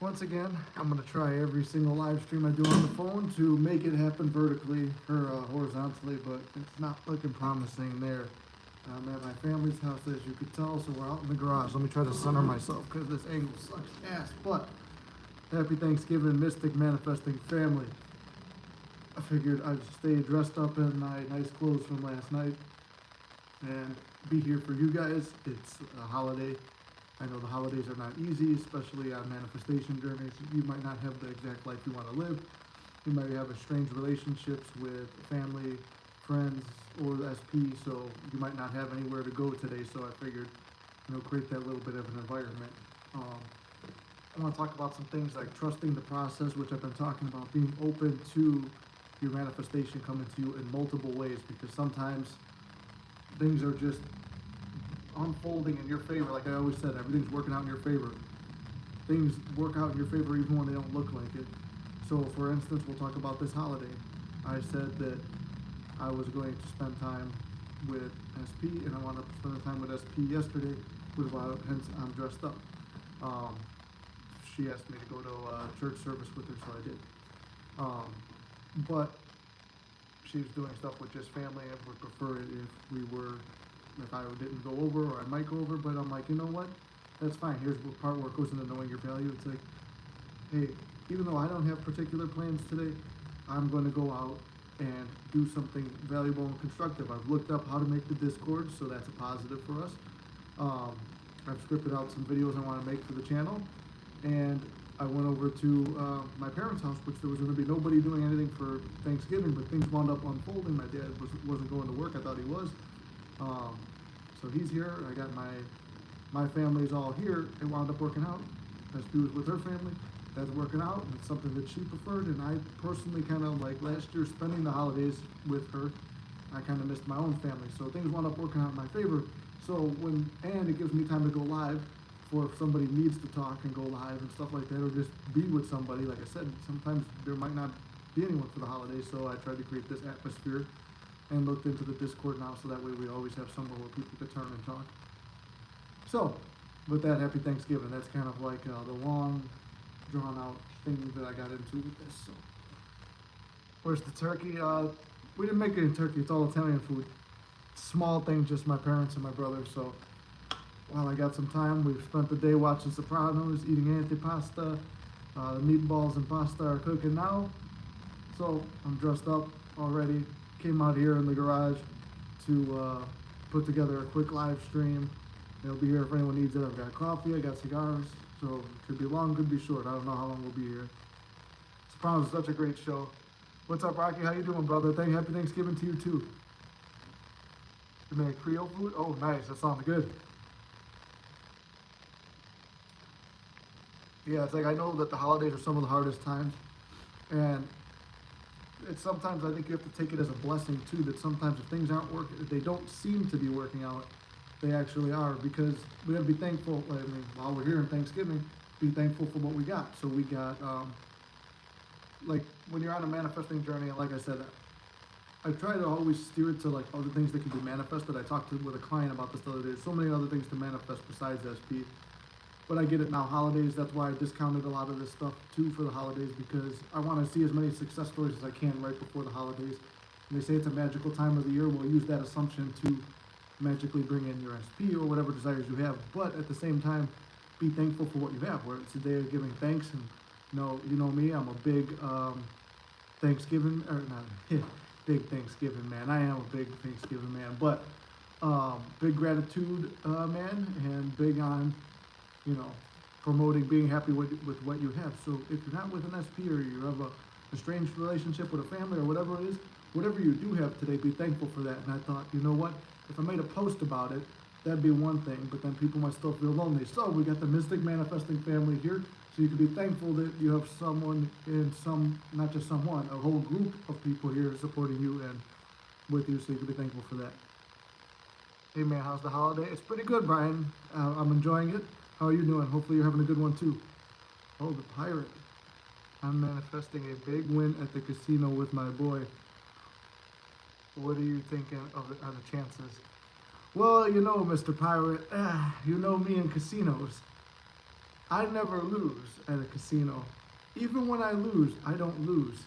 Once again, I'm going to try every single live stream I do on the phone to make it happen vertically or horizontally, but it's not looking promising there. I'm at my family's house, as you could tell, so we're out in the garage. Let me try to center myself because this angle sucks ass. But happy Thanksgiving, Mystic Manifesting family. I figured I'd stay dressed up in my nice clothes from last night and be here for you guys. It's a holiday. I know the holidays are not easy, especially on manifestation journeys. You might not have the exact life you want to live. You might have strange relationships with family, friends, or the SP, so you might not have anywhere to go today. So I figured, create that little bit of an environment. I want to talk about some things like trusting the process, which I've been talking about, being open to your manifestation coming to you in multiple ways, because sometimes things are just unfolding in your favor. Like I always said, everything's working out in your favor. Things work out in your favor even when they don't look like it. So for instance, we'll talk about this holiday. I said that I was going to spend time with SP, and I wanted to spend time with SP yesterday, hence I'm dressed up. She asked me to go to a church service with her, so I did. But she was doing stuff with just family, and would prefer it if I didn't go over, or I might go over. But I'm like, you know what? That's fine. Here's the part where it goes into knowing your value. It's like, hey, even though I don't have particular plans today, I'm going to go out and do something valuable and constructive. I've looked up how to make the Discord, so that's a positive for us. I've scripted out some videos I want to make for the channel, and I went over to my parents' house, which there was going to be nobody doing anything for Thanksgiving, but things wound up unfolding. My dad wasn't going to work. I thought he was. So he's here. I got my family's all here. It wound up working out. SP was with her family. That's working out. It's something that she preferred, and I personally kind of like last year spending the holidays with her. I kind of missed my own family, so things wound up working out in my favor. So and it gives me time to go live for if somebody needs to talk and go live and stuff like that, or just be with somebody. Like I said, sometimes there might not be anyone for the holidays, so I tried to create this atmosphere and looked into the Discord now, so that way we always have somewhere where people could turn and talk. So, with that, happy Thanksgiving. That's kind of like the long, drawn-out thing that I got into with this. So, where's the turkey? We didn't make any turkey. It's all Italian food. Small thing, just my parents and my brother. So, while I got some time, we've spent the day watching Sopranos, eating antipasta. The meatballs and pasta are cooking now. So, I'm dressed up already. Came out here in the garage to put together a quick live stream. It'll be here if anyone needs it. I've got coffee, I got cigars, so it could be long, could be short. I don't know how long we'll be here. Sopranos is such a great show. What's up, Rocky? How you doing, brother? Happy Thanksgiving to you too. You make Creole food? Oh, nice. That sounds good. Yeah, it's like I know that the holidays are some of the hardest times, and it's sometimes I think you have to take it as a blessing too, that sometimes if things aren't working, if they don't seem to be working out, they actually are, because we have to be thankful. I mean, while we're here in Thanksgiving, be thankful for what we got. So we got, like when you're on a manifesting journey, like I said, I try to always steer it to like other things that can be manifested. I talked with a client about this the other day. There's so many other things to manifest besides SP. But I get it now, holidays, that's why I discounted a lot of this stuff too for the holidays, because I want to see as many success stories as I can right before the holidays. And they say it's a magical time of the year. We'll use that assumption to magically bring in your SP or whatever desires you have. But at the same time, be thankful for what you have, where it's a day of giving thanks. And you know me, I'm a big Thanksgiving, or not, big Thanksgiving man. I am a big Thanksgiving man, but big gratitude man, and big on, promoting being happy with what you have. So if you're not with an SP, or you have a strange relationship with a family, or whatever it is, whatever you do have today, be thankful for that. And I thought, you know what? If I made a post about it, that'd be one thing, but then people might still feel lonely. So we got the Mystic Manifesting family here, so you can be thankful that you have someone not just someone, a whole group of people here supporting you and with you, so you can be thankful for that. Hey man, how's the holiday? It's pretty good, Brian. I'm enjoying it. How are you doing? Hopefully you're having a good one too. Oh, the pirate. I'm manifesting a big win at the casino with my boy. What are you thinking of the chances? Well, Mr. Pirate, you know me in casinos. I never lose at a casino. Even when I lose, I don't lose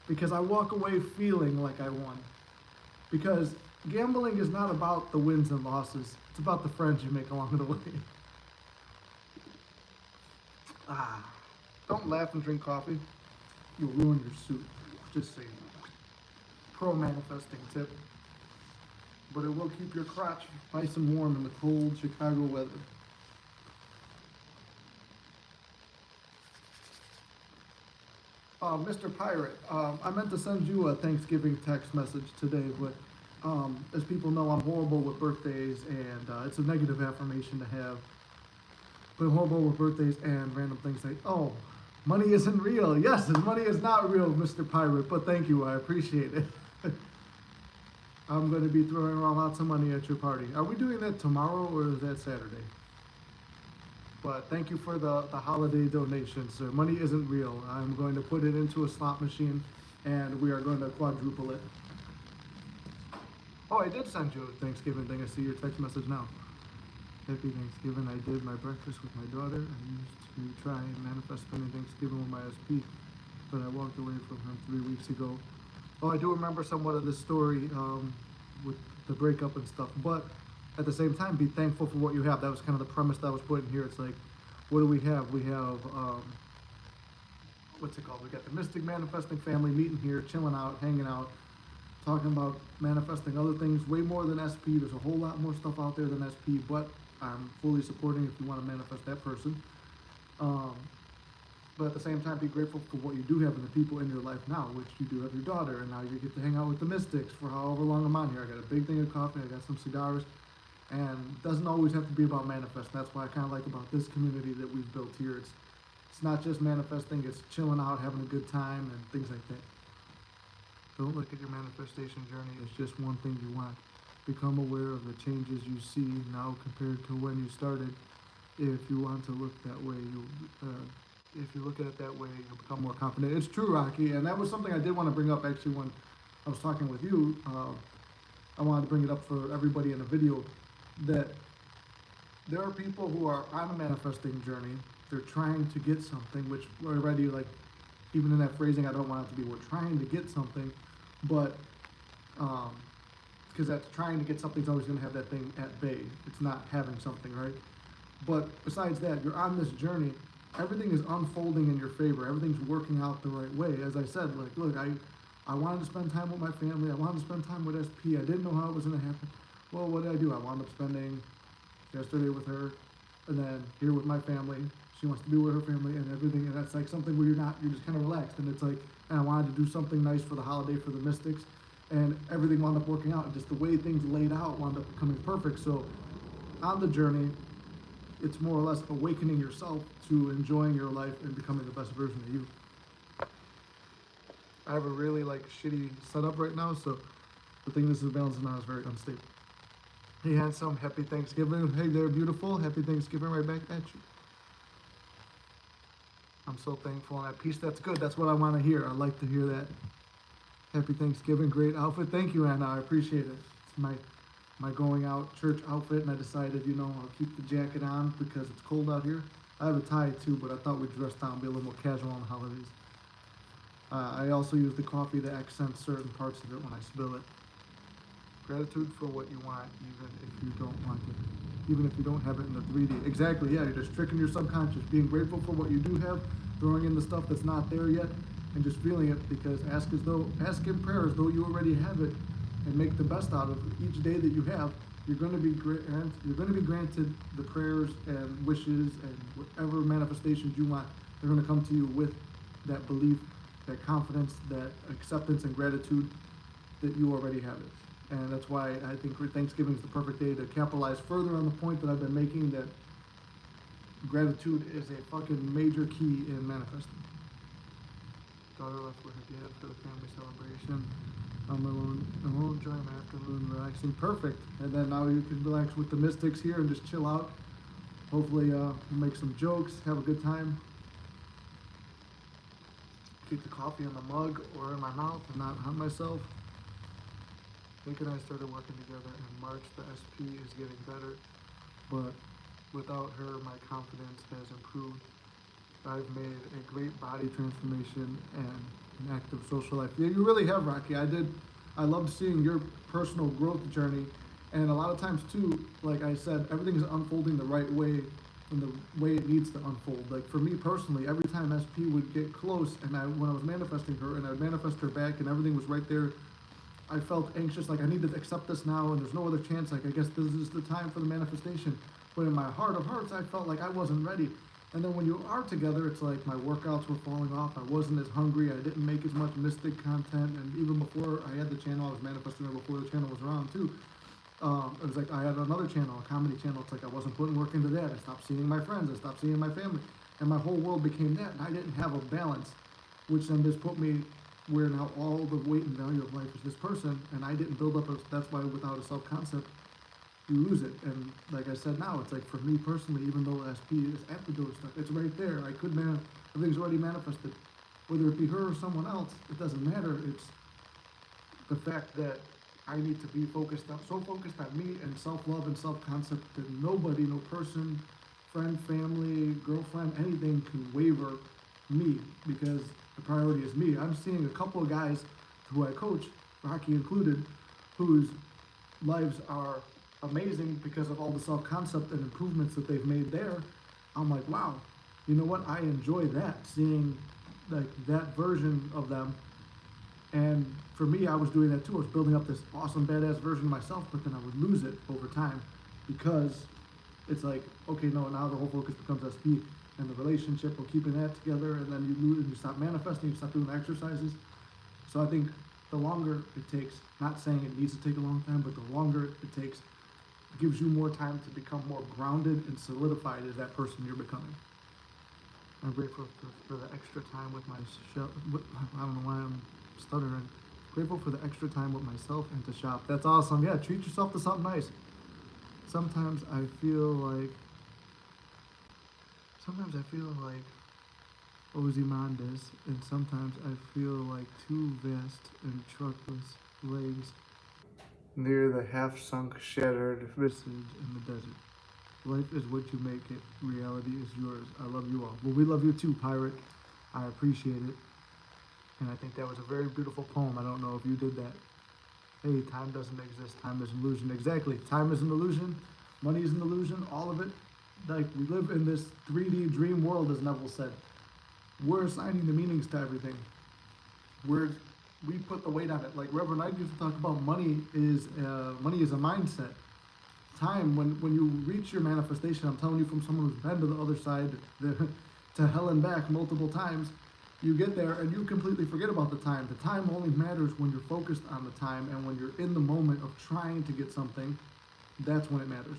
because I walk away feeling like I won. Because gambling is not about the wins and losses, it's about the friends you make along the way. Ah, don't laugh and drink coffee. You'll ruin your suit. Just saying. Pro manifesting tip. But it will keep your crotch nice and warm in the cold Chicago weather. Mr. Pirate, I meant to send you a Thanksgiving text message today, but as people know, I'm horrible with birthdays, and it's a negative affirmation to have. But I'm horrible with birthdays and random things like, oh, money isn't real. Yes, money is not real, Mr. Pirate, but thank you, I appreciate it. I'm going to be throwing around lots of money at your party. Are we doing that tomorrow or is that Saturday? But thank you for the holiday donations, sir. Money isn't real. I'm going to put it into a slot machine and we are going to quadruple it. Oh, I did send you a Thanksgiving thing. I see your text message now. Happy Thanksgiving. I did my breakfast with my daughter. I used to try and manifest spending Thanksgiving with my SP, but I walked away from her 3 weeks ago. Oh, I do remember somewhat of this story with the breakup and stuff, but at the same time, be thankful for what you have. That was kind of the premise that was put in here. It's like, what do we have? We have, what's it called? We got the Mystic Manifesting family meeting here, chilling out, hanging out, talking about manifesting other things, way more than SP. There's a whole lot more stuff out there than SP, but I'm fully supporting if you want to manifest that person. But at the same time, be grateful for what you do have and the people in your life now, which you do have your daughter, and now you get to hang out with the Mystics for however long I'm on here. I got a big thing of coffee, I got some cigars, and it doesn't always have to be about manifesting. That's why I kind of like about this community that we've built here. It's not just manifesting, it's chilling out, having a good time, and things like that. Don't look at your manifestation journey as just one thing you want. Become aware of the changes you see now compared to when you started. If you want to look that way, if you look at it that way, you'll become more confident. It's true, Rocky, and that was something I did want to bring up actually when I was talking with you. I wanted to bring it up for everybody in the video that there are people who are on a manifesting journey. They're trying to get something, which already, like, even in that phrasing, I don't want it to be we're trying to get something, but because that's trying to get something is always going to have that thing at bay. It's not having something, right? But besides that, you're on this journey. Everything is unfolding in your favor. Everything's working out the right way. As I said, like, look, I wanted to spend time with my family. I wanted to spend time with SP. I didn't know how it was going to happen. Well, what did I do? I wound up spending yesterday with her, and then here with my family. She wants to be with her family and everything, and that's like something where you're just kind of relaxed. And it's like, and I wanted to do something nice for the holiday for the Mystics, and everything wound up working out. And just the way things laid out wound up becoming perfect. So on the journey, it's more or less awakening yourself to enjoying your life and becoming the best version of you. I have a really shitty setup right now, so the thing this is balancing out is very unstable. Hey handsome, happy Thanksgiving. Hey there beautiful, happy Thanksgiving right back at you. I'm so thankful and at peace. That's good, that's what I want to hear. I like to hear that. Happy Thanksgiving, great outfit. Thank you, Anna, I appreciate it. It's my going out church outfit, and I decided, I'll keep the jacket on because it's cold out here. I have a tie too, but I thought we'd dress down, be a little more casual on the holidays. I also use the coffee to accent certain parts of it when I spill it. Gratitude for what you want, even if you don't want it. Even if you don't have it in the 3D. Exactly, yeah, you're just tricking your subconscious. Being grateful for what you do have, throwing in the stuff that's not there yet, and just feeling it, because ask in prayer as though you already have it, and make the best out of each day that you have. You're going to be granted the prayers and wishes and whatever manifestations you want. They're going to come to you with that belief, that confidence, that acceptance and gratitude that you already have it. And that's why I think Thanksgiving is the perfect day to capitalize further on the point that I've been making, that gratitude is a fucking major key in manifesting. Daughter left with her dad for the family celebration. I'm alone enjoying my afternoon, relaxing. Perfect. And then now you can relax with the Mystics here and just chill out. Hopefully make some jokes, have a good time. Keep the coffee in the mug or in my mouth and not hunt myself. Nick and I started working together in March. The SP is getting better, but Without her, my confidence has improved. I've made a great body transformation and an active social life. Yeah, you really have, Rocky. I loved seeing your personal growth journey. And a lot of times, too, like I said, everything is unfolding the right way and the way it needs to unfold. Like for me personally, every time SP would get close and when I was manifesting her and I would manifest her back and everything was right there, I felt anxious, like I need to accept this now and there's no other chance, like I guess this is the time for the manifestation. But in my heart of hearts, I felt like I wasn't ready. And then when you are together, it's like my workouts were falling off. I wasn't as hungry. I didn't make as much mystic content. And even before I had the channel, I was manifesting her before the channel was around too. It was like I had another channel, a comedy channel. It's like I wasn't putting work into that. I stopped seeing my friends. I stopped seeing my family. And my whole world became that. And I didn't have a balance, which then just put me where now all the weight and value of life is this person. And I didn't build up that's why without a self-concept, you lose it. And like I said now, it's like for me personally, even though SP is at the doorstep, it's right there. I could everything's already manifested. Whether it be her or someone else, it doesn't matter. It's the fact that I need to be so focused on me and self-love and self-concept that nobody, no person, friend, family, girlfriend, anything can waver me because the priority is me. I'm seeing a couple of guys who I coach, Rocky included, whose lives are amazing because of all the self-concept and improvements that they've made there. I'm like, wow, you know what? I enjoy that, seeing like that version of them. And for me, I was doing that too. I was building up this awesome, badass version of myself, but then I would lose it over time because it's like, okay, no, now the whole focus becomes SP and the relationship or keeping that together, and then you lose and you stop manifesting, you stop doing exercises. So I think the longer it takes, not saying it needs to take a long time, but the longer it takes, it gives you more time to become more grounded and solidified as that person you're becoming. I'm grateful for the extra time with myself. I don't know why I'm stuttering. Grateful for the extra time with myself and to shop. That's awesome. Yeah, treat yourself to something nice. Sometimes I feel like Ozymandias, and sometimes I feel like two vast and trackless legs near the half-sunk, shattered visage in the desert. Life is what you make it. Reality is yours. I love you all. Well, we love you too, Pirate. I appreciate it. And I think that was a very beautiful poem. I don't know if you did that. Hey, time doesn't exist. Time is an illusion. Exactly. Time is an illusion. Money is an illusion. All of it. Like, we live in this 3D dream world, as Neville said. We're assigning the meanings to everything. We put the weight on it. Like Reverend Knight used to talk about money is a mindset. Time, when you reach your manifestation, I'm telling you from someone who's been to the other side, to hell and back multiple times, you get there and you completely forget about the time. The time only matters when you're focused on the time, and when you're in the moment of trying to get something, that's when it matters.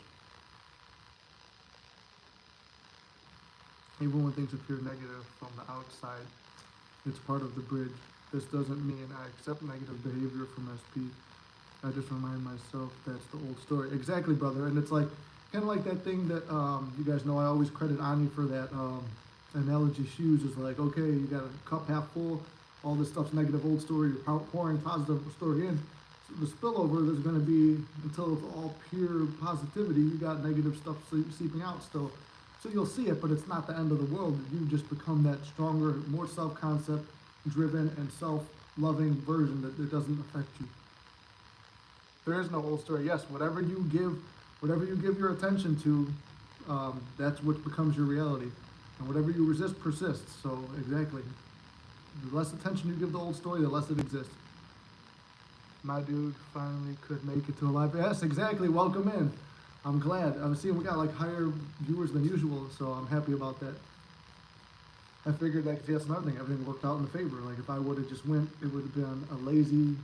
Even when things appear negative from the outside, it's part of the bridge. This doesn't mean I accept negative behavior from SP. I just remind myself that's the old story. Exactly, brother. And it's like, kind of like that thing that, you guys know I always credit Ani for that, analogy. Shoes is like, okay, you got a cup half full, all this stuff's negative old story, you're pouring positive story in. So the spillover, there's gonna be, until it's all pure positivity, you got negative stuff seeping out still. So you'll see it, but it's not the end of the world. You just become that stronger, more self-concept driven and self-loving version that it doesn't affect you. There is no old story. Yes, whatever you give your attention to, that's what becomes your reality. And whatever you resist persists. So exactly. The less attention you give the old story, the less it exists. My dude finally could make it to a live. Yes, exactly. Welcome in. I'm glad. I'm seeing we got like higher viewers than usual, so I'm happy about that. I figured that, that's another thing, everything worked out in the favor. Like if I would have just went, it would have been a lazy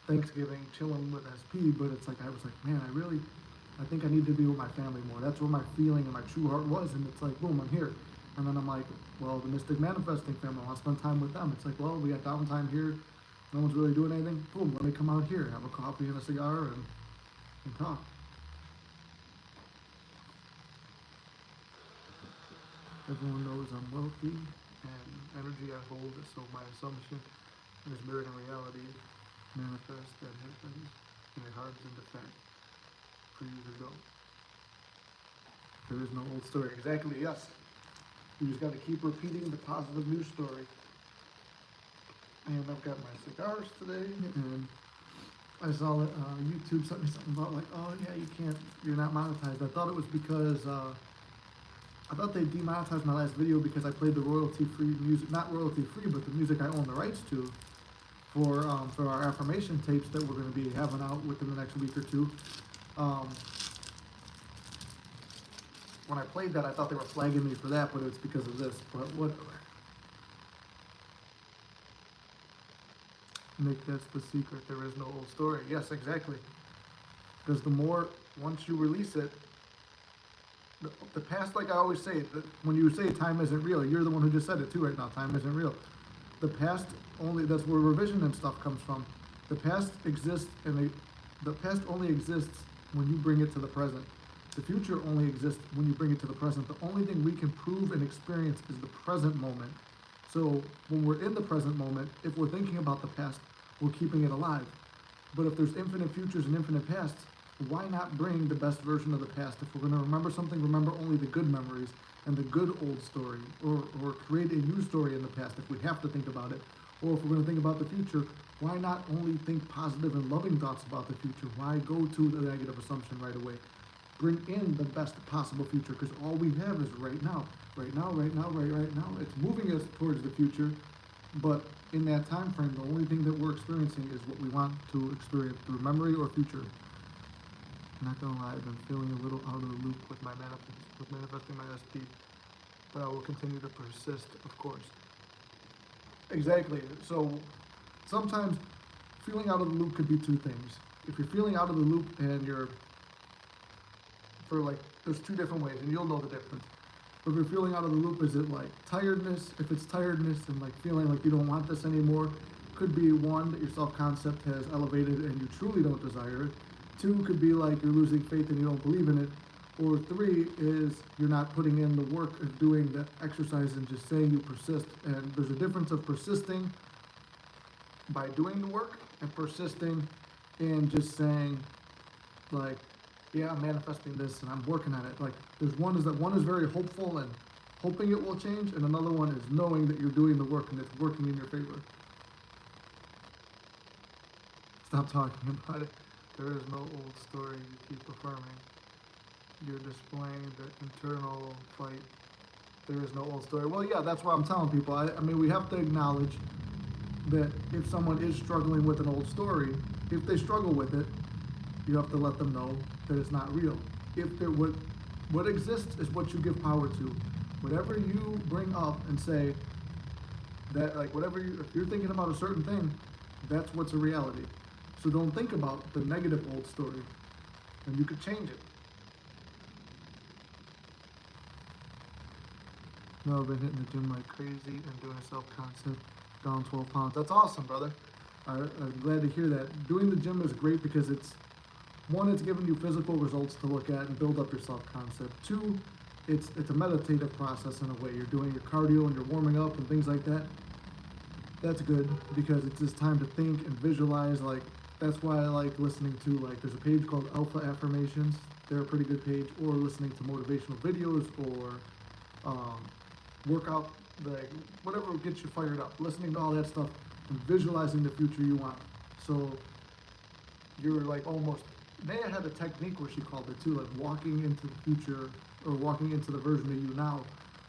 Thanksgiving chilling with SP, but it's like, I was like, man, I think I need to be with my family more. That's where my feeling and my true heart was, and it's like, boom, I'm here. And then I'm like, well, the Mystic Manifesting family, I want to spend time with them. It's like, well, we got downtime here, no one's really doing anything. Boom, let me come out here, have a coffee and a cigar and talk. Everyone knows I'm wealthy, and energy I hold is so my assumption is mirrored in reality, manifest that happens, and it hardens into fact for you to go. There is no old story. Exactly, yes. You just got to keep repeating the positive news story. And I've got my cigars today, and I saw that YouTube sent me something about like, oh yeah, you're not monetized. I thought it was because I thought they demonetized my last video because I played the royalty-free music, not royalty-free, but the music I own the rights to for our affirmation tapes that we're going to be having out within the next week or two. When I played that, I thought they were flagging me for that, but it's because of this. But whatever. Nick, that's the secret. There is no old story. Yes, exactly. Because the more, once you release it, the past, like I always say, when you say time isn't real, you're the one who just said it too right now. Time isn't real. The past only, that's where revision and stuff comes from. The past exists, and the past only exists when you bring it to the present. The future only exists when you bring it to the present. The only thing we can prove and experience is the present moment. So when we're in the present moment, if we're thinking about the past, we're keeping it alive. But if there's infinite futures and infinite pasts, why not bring the best version of the past? If we're going to remember something, remember only the good memories and the good old story, or create a new story in the past if we have to think about it. Or if we're going to think about the future, why not only think positive and loving thoughts about the future? Why go to the negative assumption right away? Bring in the best possible future, because all we have is right now. Right now, right now, right now. It's moving us towards the future, but in that time frame, the only thing that we're experiencing is what we want to experience through memory or future. I'm not gonna lie, I've been feeling a little out of the loop with manifesting my SP, but I will continue to persist, of course. Exactly. So sometimes feeling out of the loop could be two things. If you're feeling out of the loop and there's two different ways, and you'll know the difference. If you're feeling out of the loop, is it like tiredness? If it's tiredness and like feeling like you don't want this anymore, could be one, that your self-concept has elevated and you truly don't desire it. Two, could be like you're losing faith and you don't believe in it. Or three is you're not putting in the work of doing the exercise and just saying you persist. And there's a difference of persisting by doing the work and persisting in just saying like, yeah, I'm manifesting this and I'm working on it. Like one is very hopeful and hoping it will change, and another one is knowing that you're doing the work and it's working in your favor. Stop talking about it. There is no old story, you keep affirming. You're displaying the internal fight. There is no old story. Well, yeah, that's why I'm telling people. I mean, we have to acknowledge that if someone is struggling with an old story, if they struggle with it, you have to let them know that it's not real. If there what exists is what you give power to. Whatever you bring up and say that, like, if you're thinking about a certain thing, that's what's a reality. So don't think about the negative old story, and you could change it. No, I've been hitting the gym like crazy and doing a self-concept, down 12 pounds. That's awesome, brother. I'm glad to hear that. Doing the gym is great because it's giving you physical results to look at and build up your self-concept. Two, it's a meditative process in a way. You're doing your cardio and you're warming up and things like that. That's good because it's just time to think and visualize. Like, that's why I like listening to, like, there's a page called Alpha Affirmations. They're a pretty good page. Or listening to motivational videos or workout, like whatever gets you fired up. Listening to all that stuff and visualizing the future you want. So you're like almost, Naya had a technique where she called it too, like walking into the future or walking into the version of you now,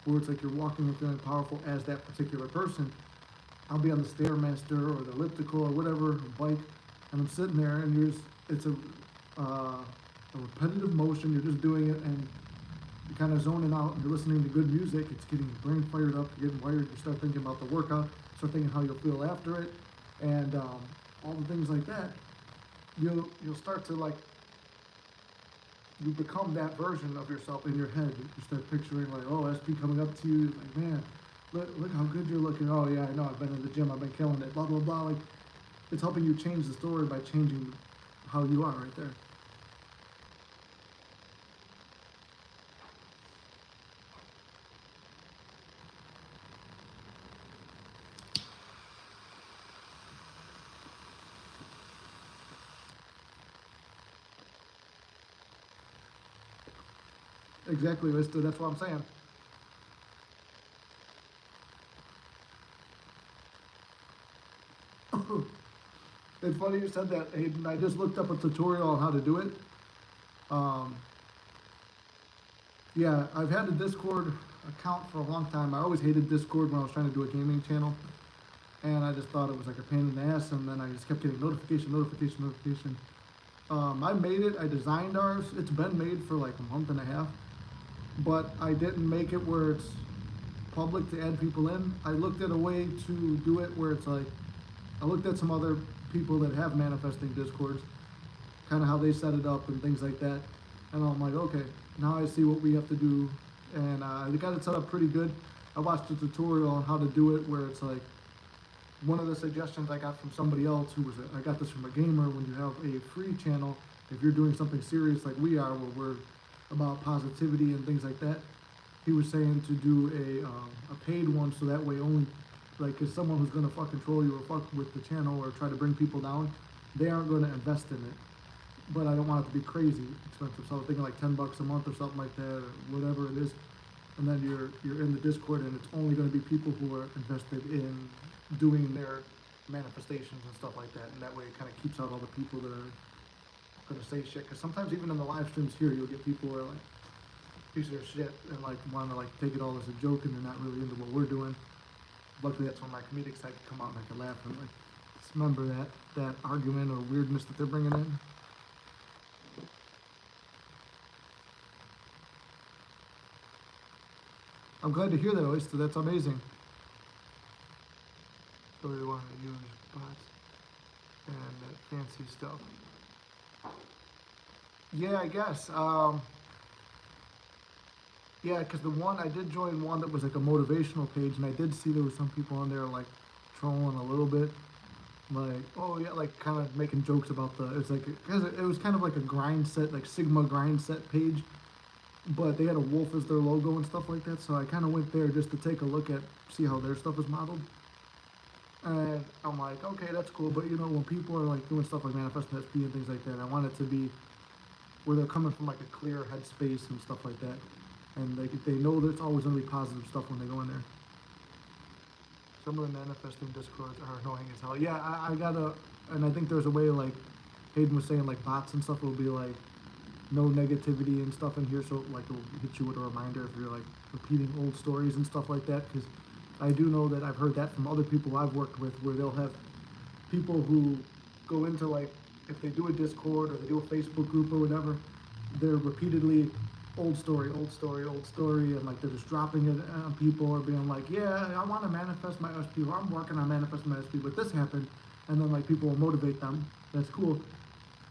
where it's like you're walking and feeling powerful as that particular person. I'll be on the Stairmaster or the elliptical or whatever bike, and I'm sitting there, and it's a repetitive motion. You're just doing it, and you're kind of zoning out, and you're listening to good music. It's getting your brain fired up. You're getting wired. You start thinking about the workout. Start thinking how you'll feel after it, and all the things like that. You'll start to, like, you become that version of yourself in your head. You start picturing, like, oh, SP coming up to you, like, man, look how good you're looking. Oh yeah, I know, I've been in the gym, I've been killing it, blah, blah, blah. Like, it's helping you change the story by changing how you are right there. Exactly, that's what I'm saying. It's funny you said that, Hayden. I just looked up a tutorial on how to do it. Um, yeah, I've had a Discord account for a long time. I always hated Discord when I was trying to do a gaming channel, and I just thought it was like a pain in the ass. And then I just kept getting notification. I made it. I designed ours. It's been made for like a month and a half, but I didn't make it where it's public to add people in. I looked at a way to do it where it's like, I looked at some other people that have manifesting discords, kind of how they set it up and things like that, and I'm like, okay, now I see what we have to do, and they got it set up pretty good. I watched a tutorial on how to do it where it's like, one of the suggestions I got from somebody else I got this from a gamer, when you have a free channel, if you're doing something serious like we are, where we're about positivity and things like that, he was saying to do a paid one, so that way only, like, if someone who's gonna fucking troll you or fuck with the channel or try to bring people down, they aren't gonna invest in it. But I don't want it to be crazy expensive, so I was thinking like $10 a month or something like that, or whatever it is. And then you're in the Discord, and it's only gonna be people who are invested in doing their manifestations and stuff like that, and that way it kind of keeps out all the people that are gonna say shit. Because sometimes even in the live streams here, you'll get people who are like pieces of shit and like want to like take it all as a joke, and they're not really into what we're doing. Luckily, that's when my comedic side can come out and I can laugh and like dismember that argument or weirdness that they're bringing in. I'm glad to hear that, Oyster. That's amazing. So they want to use bots and fancy stuff. Yeah, I guess. Yeah, because the one, I did join one that was like a motivational page, and I did see there was some people on there like trolling a little bit. Like, oh yeah, like kind of making jokes about it's like, cause it was kind of like a grind set, like Sigma grind set page, but they had a wolf as their logo and stuff like that, so I kind of went there just to take a look at, see how their stuff is modeled. And I'm like, okay, that's cool, but you know, when people are like doing stuff like Manifesting SP and things like that, I want it to be where they're coming from like a clear headspace and stuff like that. And they know there's always gonna be positive stuff when they go in there. Some of the manifesting discords are annoying as hell. Yeah, I gotta, and I think there's a way, like Hayden was saying, like bots and stuff will be like no negativity and stuff in here, so like it'll hit you with a reminder if you're like repeating old stories and stuff like that. Because I do know that I've heard that from other people I've worked with, where they'll have people who go into like, if they do a Discord or they do a Facebook group or whatever, they're repeatedly old story, and like they're just dropping it on people or being like, yeah, I want to manifest my SP, or I'm working on manifesting my SP, but this happened, and then like people will motivate them. That's cool.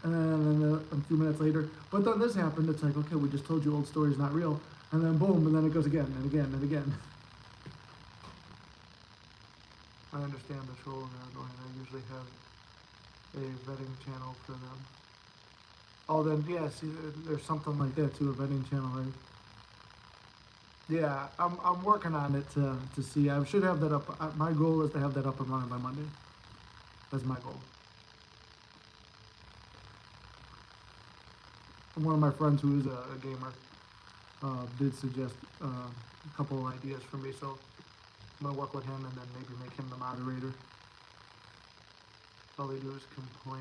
And then a few minutes later, but then this happened. It's like, okay, we just told you old story is not real, and then boom, and then it goes again and again and again. I understand the troll and annoying. I usually have a vetting channel for them. Oh, then yeah, see, there's something like that too, a vetting channel, right? Yeah, I'm working on it to see. I should have that up. My goal is to have that up and running by Monday. That's my goal. And one of my friends who is a gamer did suggest a couple of ideas for me, so I'm gonna work with him and then maybe make him the moderator. All they do is complain.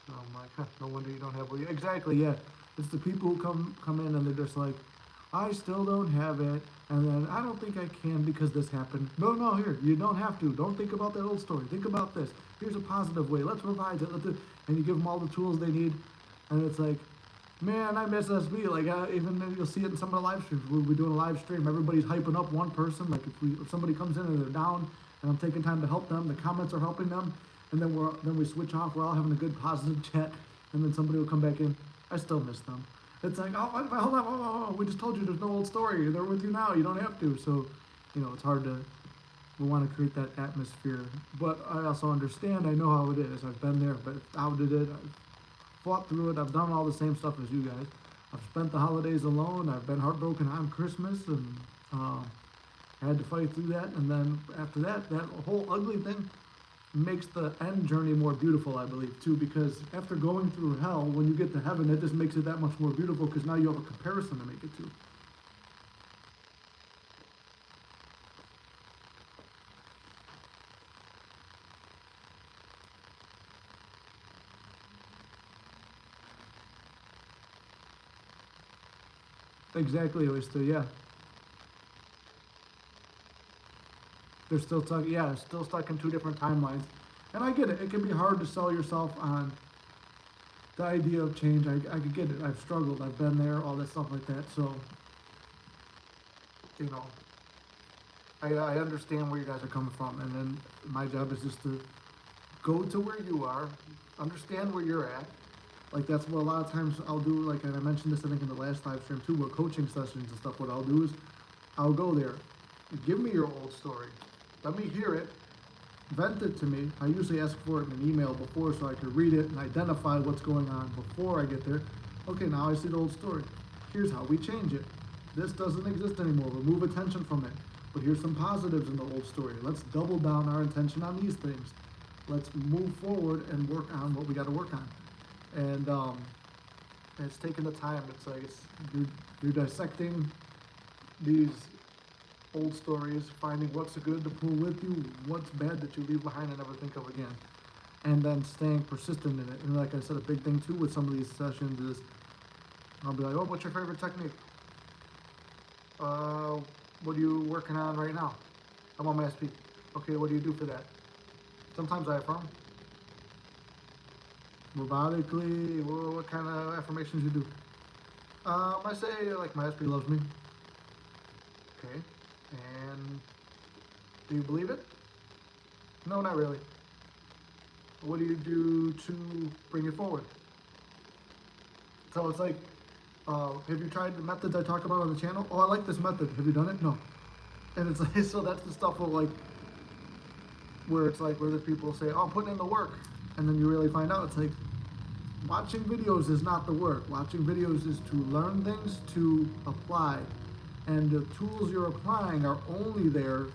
I'm like, huh, no wonder you don't have. Well, yeah, exactly, yeah. It's the people who come in and they're just like, I still don't have it, and then I don't think I can because this happened. No, here, you don't have to. Don't think about that old story. Think about this. Here's a positive way. Let's revise it. And you give them all the tools they need, and it's like, man, I miss SB. Like, even then you'll see it in some of the live streams. We'll be doing a live stream. Everybody's hyping up one person. Like, if somebody comes in and they're down, and I'm taking time to help them, the comments are helping them, and then we switch off. We're all having a good positive chat, and then somebody will come back in. I still miss them. It's like, oh, hold on, oh, we just told you there's no old story. They're with you now. You don't have to. So, it's hard to. We want to create that atmosphere, but I also understand. I know how it is. I've been there, but outed it. I've fought through it. I've done all the same stuff as you guys. I've spent the holidays alone. I've been heartbroken on Christmas, and I had to fight through that. And then after that, that whole ugly thing makes the end journey more beautiful, I believe, too, because after going through hell, when you get to heaven, it just makes it that much more beautiful, because now you have a comparison to make it to. Exactly, Oyster, yeah. They're still stuck, yeah, still stuck in two different timelines. And I get it. It can be hard to sell yourself on the idea of change. I could get it. I've struggled. I've been there, all that stuff like that. So, you know, I understand where you guys are coming from. And then my job is just to go to where you are, understand where you're at. Like that's what a lot of times I'll do. Like, and I mentioned this I think in the last live stream too, with coaching sessions and stuff. What I'll do is I'll go there, give me your old story, let me hear it, vent it to me. I usually ask for it in an email before so I could read it and identify what's going on before I get there. Okay, now I see the old story. Here's how we change it. This doesn't exist anymore. Remove attention from it. But here's some positives in the old story. Let's double down our attention on these things. Let's move forward and work on what we got to work on. And it's taking the time. It's like you're dissecting these old stories, finding what's good to pull with you, what's bad that you leave behind and never think of again, and then staying persistent in it. And like I said, a big thing too with some of these sessions is I'll be like, oh, what's your favorite technique? What are you working on right now? I'm on my SP. Okay, what do you do for that? Sometimes I affirm. Robotically, what kind of affirmations you do? I say like my SP loves me. Okay, and do you believe it? No, not really. What do you do to bring it forward? So it's like, have you tried the methods I talk about on the channel? Oh, I like this method. Have you done it? No. And it's like, so that's the stuff of like, where it's like, where the people say, oh, I'm putting in the work. And then you really find out it's like, watching videos is not the work. Watching videos is to learn things, to apply. And the tools you're applying are only there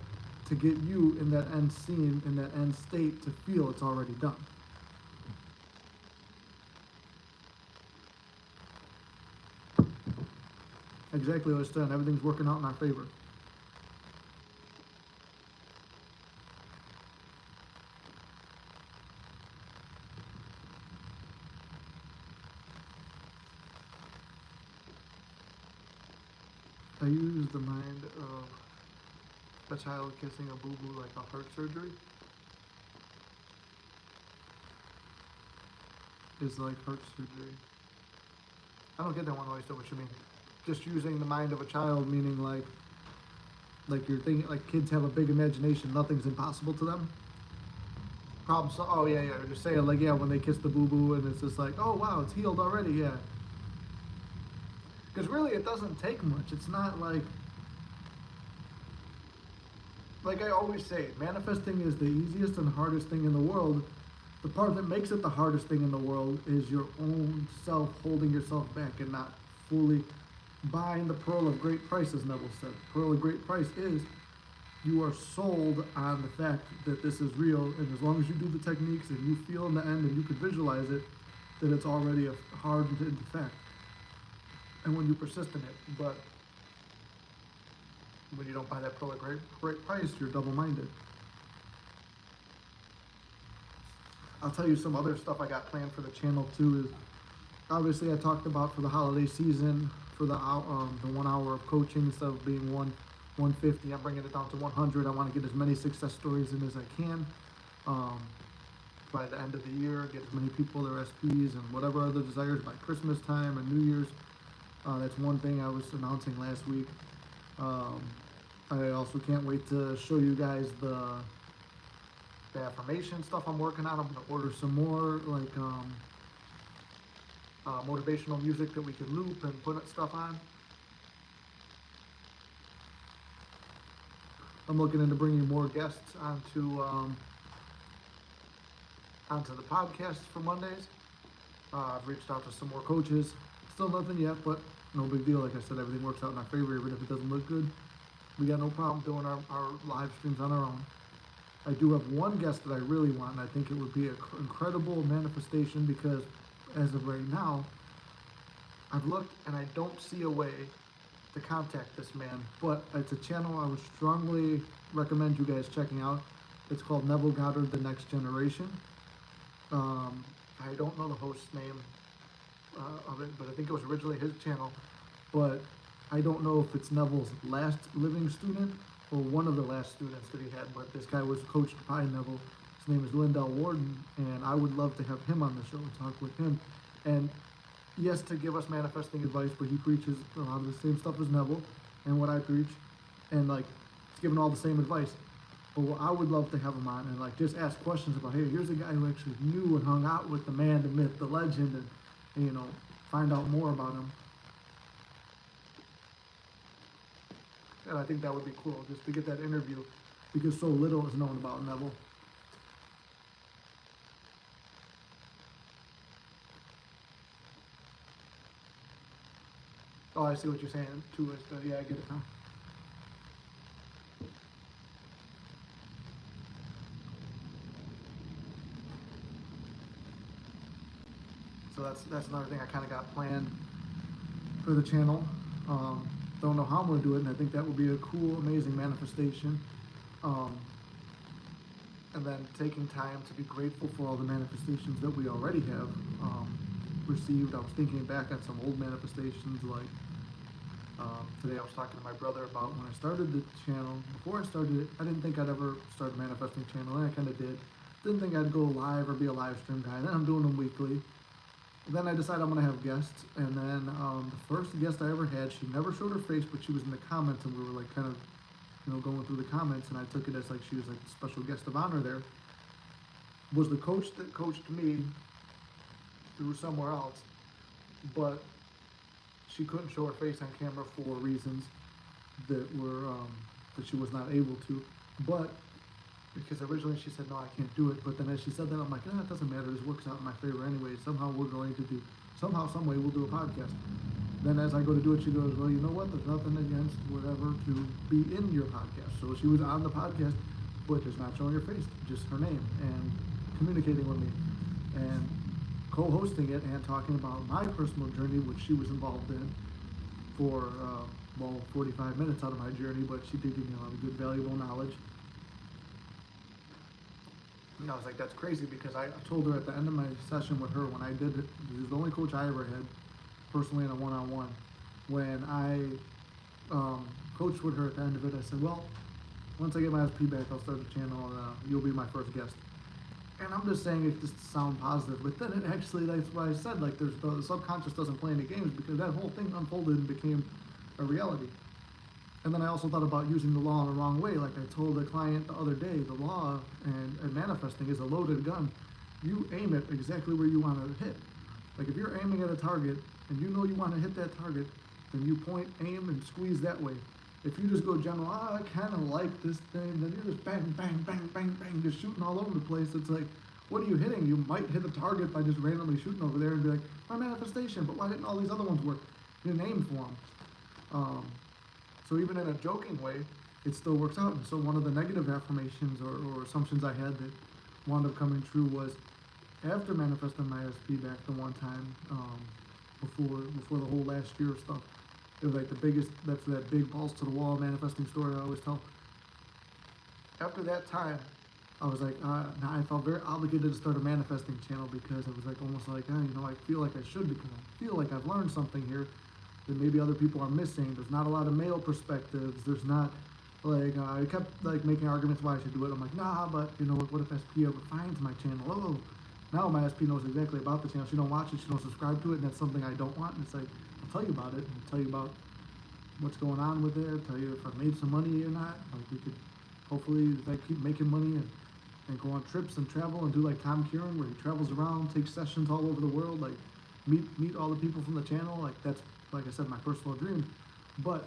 to get you in that end scene, in that end state to feel it's already done. Exactly what it's done. Everything's working out in our favor. I use the mind of a child kissing a boo-boo like a heart surgery. Is like heart surgery. I don't get that one, Oyster, what you mean. Just using the mind of a child, meaning like you're thinking, like kids have a big imagination, nothing's impossible to them. Problem solved. Oh yeah, yeah. Just saying like, yeah, when they kiss the boo-boo and it's just like, oh wow, it's healed already, yeah. Because really it doesn't take much. It's not like I always say, manifesting is the easiest and hardest thing in the world. The part that makes it the hardest thing in the world is your own self holding yourself back and not fully buying the pearl of great price, as Neville said. Pearl of great price is you are sold on the fact that this is real, and as long as you do the techniques and you feel in the end and you can visualize it, that it's already a hardened into fact. And when you persist in it, but when you don't buy that pearl of great price, you're double-minded. I'll tell you some other stuff I got planned for the channel too. Is obviously I talked about for the holiday season, for the 1 hour of coaching, instead of being 150, I'm bringing it down to 100. I want to get as many success stories in as I can. By the end of the year, get as many people their SPs and whatever other desires by Christmas time and New Year's. That's one thing I was announcing last week. I also can't wait to show you guys the affirmation stuff I'm working on. I'm going to order some more like motivational music that we can loop and put stuff on. I'm looking into bringing more guests onto the podcast for Mondays. I've reached out to some more coaches. Still nothing yet, but no big deal. Like I said, everything works out in our favor. Even if it doesn't look good, we got no problem doing our live streams on our own. I do have one guest that I really want, and I think it would be an incredible manifestation because as of right now, I've looked and I don't see a way to contact this man, but it's a channel I would strongly recommend you guys checking out. It's called Neville Goddard, The Next Generation. I don't know the host's name of it, but I think it was originally his channel. But I don't know if it's Neville's last living student or one of the last students that he had, but this guy was coached by Neville. His name is Lindell Warden, and I would love to have him on the show and talk with him. And yes, to give us manifesting advice, but he preaches a lot of the same stuff as Neville and what I preach, and like he's giving all the same advice. But what I would love to have him on and like just ask questions about, hey, here's a guy who actually knew and hung out with the man, the myth, the legend, and you know, find out more about him. And I think that would be cool, just to get that interview, because so little is known about Neville. Oh, I see what you're saying too. Yeah, I get it now. So that's another thing I kind of got planned for the channel. Don't know how I'm gonna do it, and I think that would be a cool, amazing manifestation. Um, and then taking time to be grateful for all the manifestations that we already have received. I was thinking back on some old manifestations, like today I was talking to my brother about when I started the channel. Before I started it, I didn't think I'd ever start a manifesting channel, and I kind of did. Didn't think I'd go live or be a live stream guy. Then I'm doing them weekly. Then I decided I'm gonna have guests, and then the first guest I ever had, she never showed her face, but she was in the comments, and we were like kind of, you know, going through the comments, and I took it as like she was like the special guest of honor there. Was the coach that coached me through somewhere else, but she couldn't show her face on camera for reasons that were that she was not able to, but because originally she said, no, I can't do it. But then as she said that, I'm like, it doesn't matter. This works out in my favor anyway. Somehow we're going to do, somehow, some way we'll do a podcast. Then as I go to do it, she goes, well, you know what? There's nothing against whatever to be in your podcast. So she was on the podcast, but just not showing her face, just her name, and communicating with me, and co-hosting it and talking about my personal journey, which she was involved in for, 45 minutes out of my journey, but she did give me a lot of good, valuable knowledge. I was like, that's crazy, because I told her at the end of my session with her when I did it, she was the only coach I ever had personally in a one-on-one. When I coached with her at the end of it, I said, well, once I get my SP back, I'll start the channel, and you'll be my first guest. And I'm just saying it just to sound positive, but then it actually, that's why I said, like, there's the subconscious doesn't play any games, because that whole thing unfolded and became a reality. And then I also thought about using the law in the wrong way. Like I told a client the other day, the law and manifesting is a loaded gun. You aim it exactly where you want to hit. Like if you're aiming at a target and you know you want to hit that target, then you point, aim, and squeeze that way. If you just go general, I kind of like this thing, then you're just bang, bang, bang, bang, bang, just shooting all over the place. It's like, what are you hitting? You might hit a target by just randomly shooting over there and be like, my manifestation, but why didn't all these other ones work? You didn't aim for them. So even in a joking way, it still works out. And so one of the negative affirmations or assumptions I had that wound up coming true was after manifesting my SP back the one time, before the whole last year stuff, it was like the biggest, that's that big balls to the wall manifesting story I always tell. After that time, I was like, now I felt very obligated to start a manifesting channel, because I was like almost like, I feel like I should, because I feel like I've learned something here that maybe other people are missing. There's not a lot of male perspectives. There's not, like, I kept, like, making arguments why I should do it. I'm like, nah, but, you know, what if SP ever finds my channel? Oh, now my SP knows exactly about the channel. She don't watch it, she don't subscribe to it, and that's something I don't want. And it's like, I'll tell you about it, and I'll tell you about what's going on with it, I'll tell you if I've made some money or not. Like, we could, hopefully, like, keep making money and go on trips and travel and do like Tom Kieran, where he travels around, takes sessions all over the world, like, meet all the people from the channel. Like, that's, like I said, my personal dream. But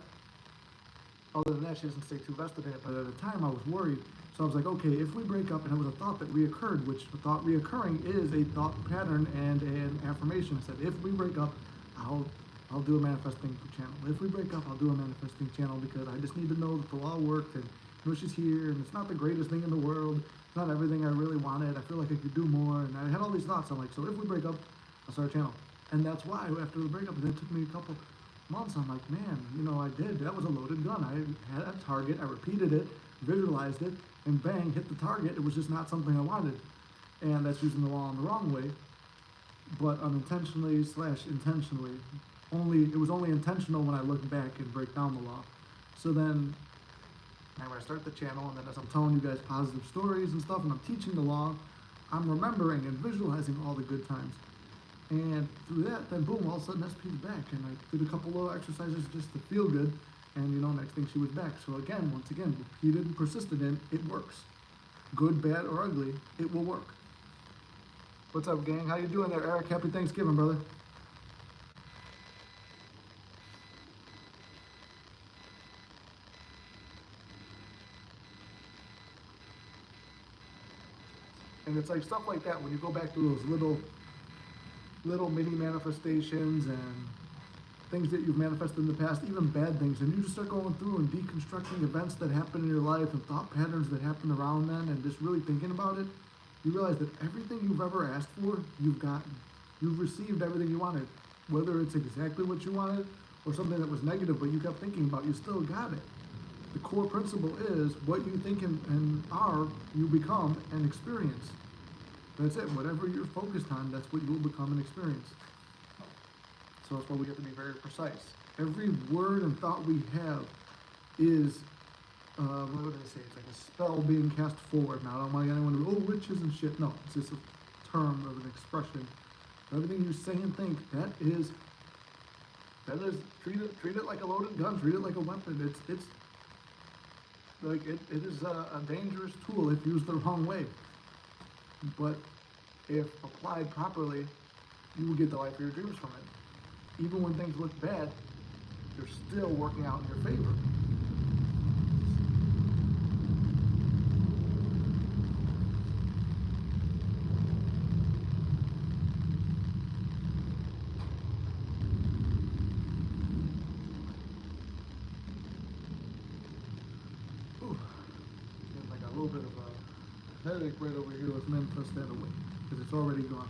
other than that, she doesn't stay too vested in it. But at the time, I was worried. So I was like, okay, if we break up, and it was a thought that reoccurred, which a thought reoccurring is a thought pattern and an affirmation. I said, if we break up, I'll do a manifesting channel. If we break up, I'll do a manifesting channel, because I just need to know that the law worked, and you know, she's here, and it's not the greatest thing in the world. It's not everything I really wanted. I feel like I could do more. And I had all these thoughts. I'm like, so if we break up, I'll start a channel. And that's why after the breakup, and it took me a couple months, I'm like, man, you know, I did. That was a loaded gun. I had a target. I repeated it, visualized it, and bang, hit the target. It was just not something I wanted. And that's using the law in the wrong way, but unintentionally / intentionally. it was only intentional when I look back and break down the law. So then, when I start the channel, and then as I'm telling you guys positive stories and stuff, and I'm teaching the law, I'm remembering and visualizing all the good times. And through that, then boom, all of a sudden SP's back, and I did a couple little exercises just to feel good, and next thing she was back. So again, once again, repeated and persisted in, it works. Good, bad, or ugly, it will work. What's up, gang? How you doing there, Eric? Happy Thanksgiving, brother. And it's like stuff like that, when you go back to those little mini manifestations and things that you've manifested in the past, even bad things, and you just start going through and deconstructing events that happen in your life and thought patterns that happen around then, and just really thinking about it, you realize that everything you've ever asked for, you've gotten. You've received everything you wanted. Whether it's exactly what you wanted or something that was negative but you kept thinking about, you still got it. The core principle is what you think and are, you become and experience. That's it. Whatever you're focused on, that's what you'll become and experience. So that's why we have to be very precise. Every word and thought we have is, what would I say? It's like a spell being cast forward. Now, I don't want anyone to, witches and shit. No, it's just a term of an expression. Everything you say and think, that is, treat it like a loaded gun. Treat it like a weapon. It's like, it is a dangerous tool if used the wrong way. But if applied properly, you will get the life of your dreams from it. Even when things look bad, they're still working out in your favor. Ooh, getting like a little bit of a headache right over here. Let's manifest that away, because it's already gone.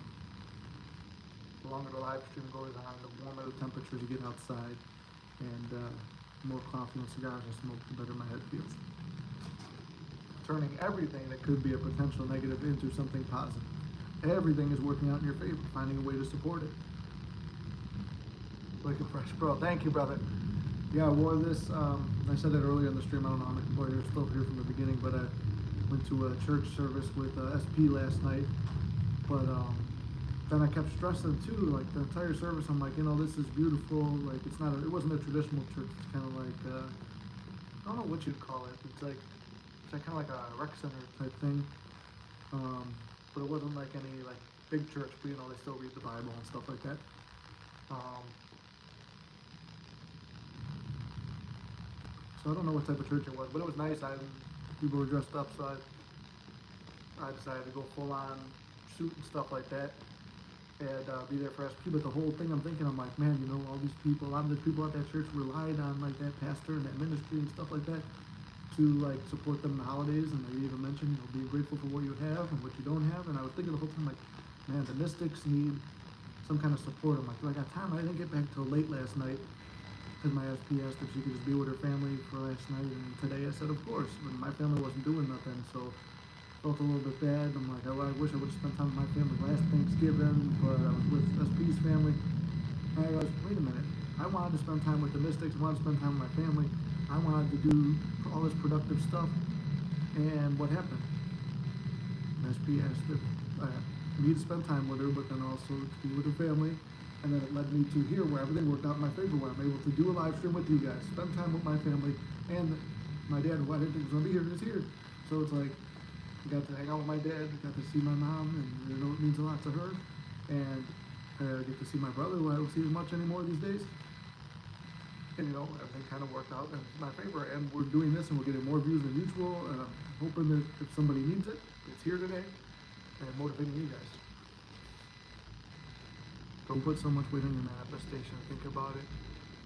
The longer the live stream goes on, the warmer the temperatures you get outside, and the more coffee and cigars I smoke, the better my head feels. Turning everything that could be a potential negative into something positive. Everything is working out in your favor, finding a way to support it. Looking fresh, bro. Thank you, brother. Yeah, I wore this, I said that earlier in the stream, I don't know how many people are still here from the beginning, but I went to a church service with SP last night, but then I kept stressing too, like the entire service, I'm like, this is beautiful, like it wasn't a traditional church, it's kind of like, I don't know what you'd call it, it's like kind of like a rec center type thing, but it wasn't like any like big church, but they still read the Bible and stuff like that. So I don't know what type of church it was, but it was nice. People were dressed up, so I decided to go full on suit and stuff like that, and be there for SP. But the whole thing, I'm thinking, I'm like, man, all these people, a lot of the people at that church relied on like that pastor and that ministry and stuff like that to like support them in the holidays, and they even mentioned, being grateful for what you have and what you don't have. And I was thinking the whole time, like, man, the mystics need some kind of support. I'm like, do I got time? I didn't get back till late last night, because my SP asked if she could just be with her family for last night, and today I said, of course. But my family wasn't doing nothing, so I felt a little bit bad. I'm like, I wish I would have spent time with my family last Thanksgiving, but I was with SP's family. And I realized, wait a minute, I wanted to spend time with the mystics, I wanted to spend time with my family, I wanted to do all this productive stuff, and what happened? SP asked if I need to spend time with her, but then also to be with her family. And then it led me to here, where everything worked out in my favor, where I'm able to do a live stream with you guys, spend time with my family, and my dad, who I didn't think was going to be here, is here. So it's like, I got to hang out with my dad, I got to see my mom, and it means a lot to her. And I get to see my brother, who I don't see as much anymore these days. And everything kind of worked out in my favor. And we're doing this, and we're getting more views than usual. And I'm hoping that if somebody needs it, it's here today, and motivating you guys. Don't put so much weight on your manifestation. Think about it.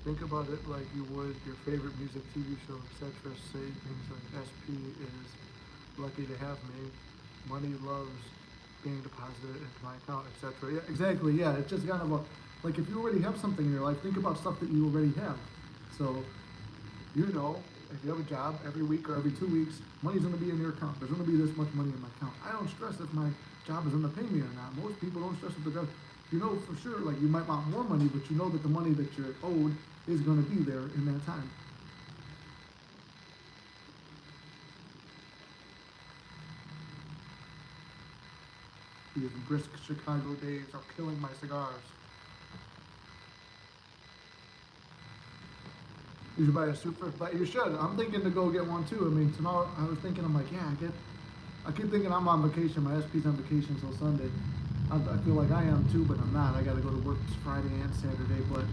Think about it like you would your favorite music, TV show, etc. Say things like, SP is lucky to have me. Money loves being deposited into my account, etc. Yeah, exactly. Yeah, it's just kind of like if you already have something in your life, think about stuff that you already have. So, if you have a job, every week or every 2 weeks, money's going to be in your account. There's going to be this much money in my account. I don't stress if my job is going to pay me or not. Most people don't stress if the job. you know for sure, like you might want more money, but you know that the money that you're owed is going to be there in that time. These brisk Chicago days are killing my cigars. You should buy a suit first, but you should. I'm thinking to go get one too. I mean, tomorrow I was thinking, I'm like, yeah, I keep thinking I'm on vacation. My SP's on vacation until Sunday. I feel like I am too, but I'm not. I got to go to work this Friday and Saturday. But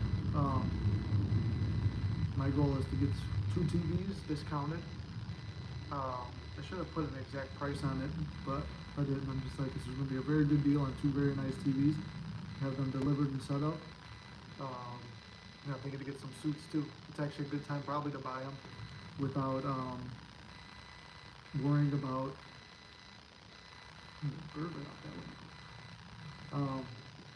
my goal is to get 2 TVs discounted. I should have put an exact price on it, but I didn't. I'm just like, this is going to be a very good deal on 2 very nice TVs. Have them delivered and set up. I'm thinking to get some suits too. It's actually a good time probably to buy them without worrying about bourbon out that way.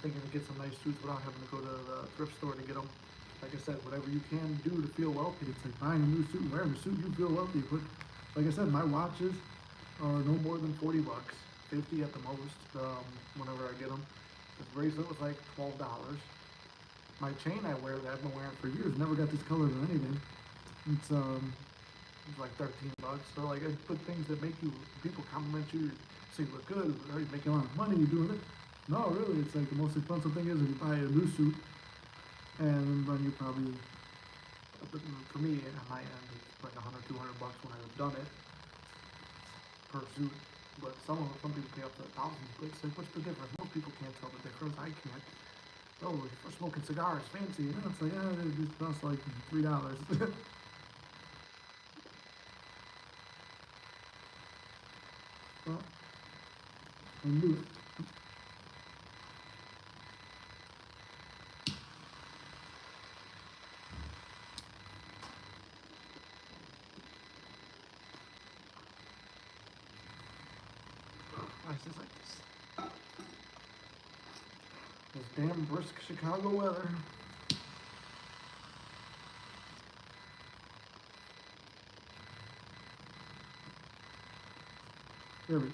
Thinking to get some nice suits without having to go to the thrift store to get them. Like I said, whatever you can do to feel wealthy. It's like buying a new suit and wearing a suit, you feel wealthy. But like I said, my watches are no more than $40, 50 at the most. Whenever I get them, this bracelet was like $12. My chain I wear that I've been wearing for years, never got this colored or anything. It's like $13. So like I put things that make you, people compliment you, say you look good, are you making a lot of money, you doing it? No, really, it's like the most expensive thing is if you buy a new suit and then you probably, for me on my end, it's like $100, $200 when I've done it per suit. But some people pay up to thousands. But it's like, what's the difference? Most people can't tell the difference. I can't. Oh, for smoking cigars, fancy. And it's like, it just costs like $3. Well, I knew it. It's just like this damn brisk Chicago weather. There we go.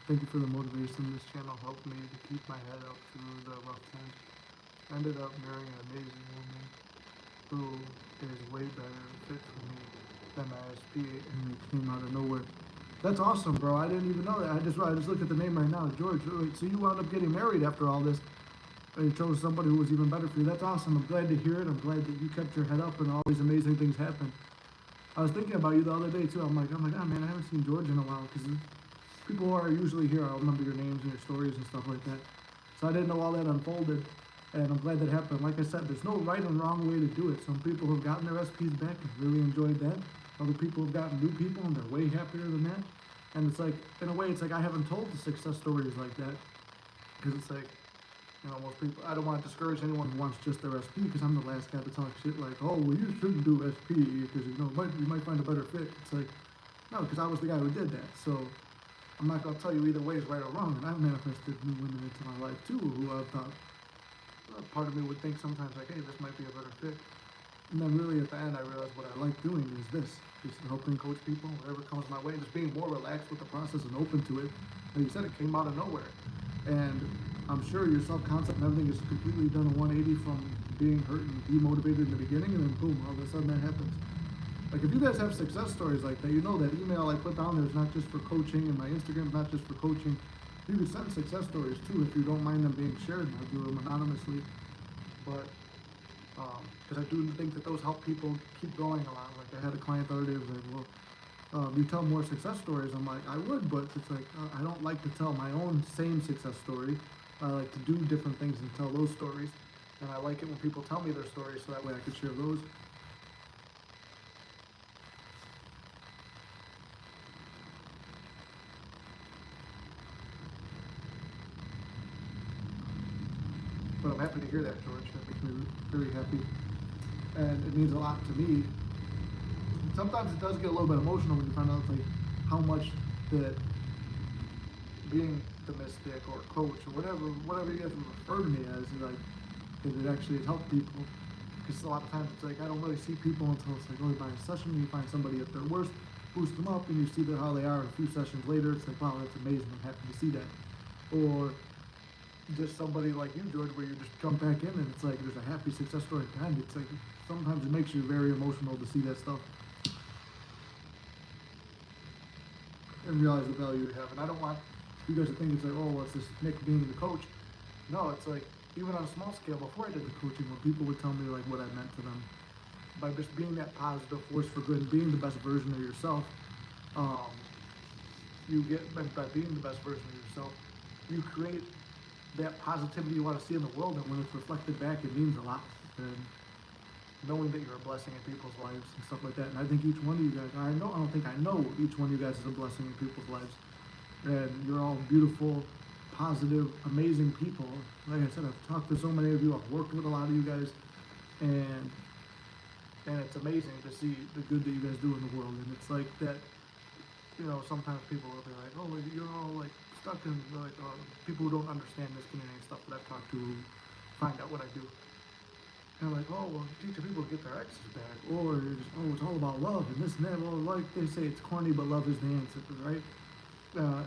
Thank you for the motivation. This channel helped me to keep my head up through the rough times. I ended up marrying an amazing woman who is way better fit for me than my SP, and it came out of nowhere. That's awesome, bro. I didn't even know that. I just look at the name right now, George. So you wound up getting married after all this, and you chose somebody who was even better for you. That's awesome. I'm glad to hear it. I'm glad that you kept your head up and all these amazing things happen. I was thinking about you the other day too. I'm like, oh man, I haven't seen George in a while because people who are usually here, I'll remember your names and your stories and stuff like that. So I didn't know all that unfolded, and I'm glad that happened. Like I said, there's no right and wrong way to do it. Some people have gotten their SPs back and really enjoyed that. Other people have gotten new people and they're way happier than that. And it's like, in a way, it's like I haven't told the success stories like that. Because it's like, most people, I don't want to discourage anyone who wants just their SP, because I'm the last guy to talk shit like, oh, well, you shouldn't do SP because you might find a better fit. It's like, no, because I was the guy who did that. So I'm not going to tell you either way is right or wrong. And I've manifested new women into my life too, who I've thought, part of me would think sometimes like, hey, this might be a better fit. And then really at the end, I realized what I like doing is this, just helping coach people, whatever comes my way, and just being more relaxed with the process and open to it. Like you said, it came out of nowhere. And I'm sure your self-concept and everything is completely done a 180 from being hurt and demotivated in the beginning, and then boom, all of a sudden that happens. Like if you guys have success stories like that, that email I put down there is not just for coaching, and my Instagram is not just for coaching. You can send success stories too if you don't mind them being shared. I'll do them anonymously. But because I do think that those help people keep going a lot. Like I had a client the other day who was like, well, you tell more success stories. I'm like, I would, but it's like, I don't like to tell my own same success story. I like to do different things and tell those stories. And I like it when people tell me their stories so that way I could share those. But I'm happy to hear that, George. That makes me very happy. And it means a lot to me. Sometimes it does get a little bit emotional when you find out like how much that being the mystic or coach or whatever you guys refer to me as, like, that it actually has helped people. Because a lot of times it's like I don't really see people until it's like, oh, you buy a session, you find somebody at their worst, boost them up, and you see how they are a few sessions later. It's like, wow, that's amazing. I'm happy to see that. or just somebody like you, George, where you just jump back in and it's like there's a happy success story at the end. It's like sometimes it makes you very emotional to see that stuff and realize the value you have. And I don't want you guys to think it's like, oh, well, it's this Nick being the coach. No, it's like even on a small scale, before I did the coaching, when people would tell me like what I meant to them, by just being that positive force for good and being the best version of yourself, you get by being the best version of yourself, you create that positivity you want to see in the world, and when it's reflected back, it means a lot. And knowing that you're a blessing in people's lives and stuff like that. And I think each one of you guys, I don't think I know each one of you guys is a blessing in people's lives. And you're all beautiful, positive, amazing people. Like I said, I've talked to so many of you, I've worked with a lot of you guys, and it's amazing to see the good that you guys do in the world. And it's like that, you know, sometimes people will be like, oh, you're all like stuck in like people who don't understand this community and stuff that I've talked to who find out what I do. And I'm like, oh, well, teaching people to get their exes back, or just, oh, it's all about love and this and that. Well, like they say, it's corny, but love is the answer, right?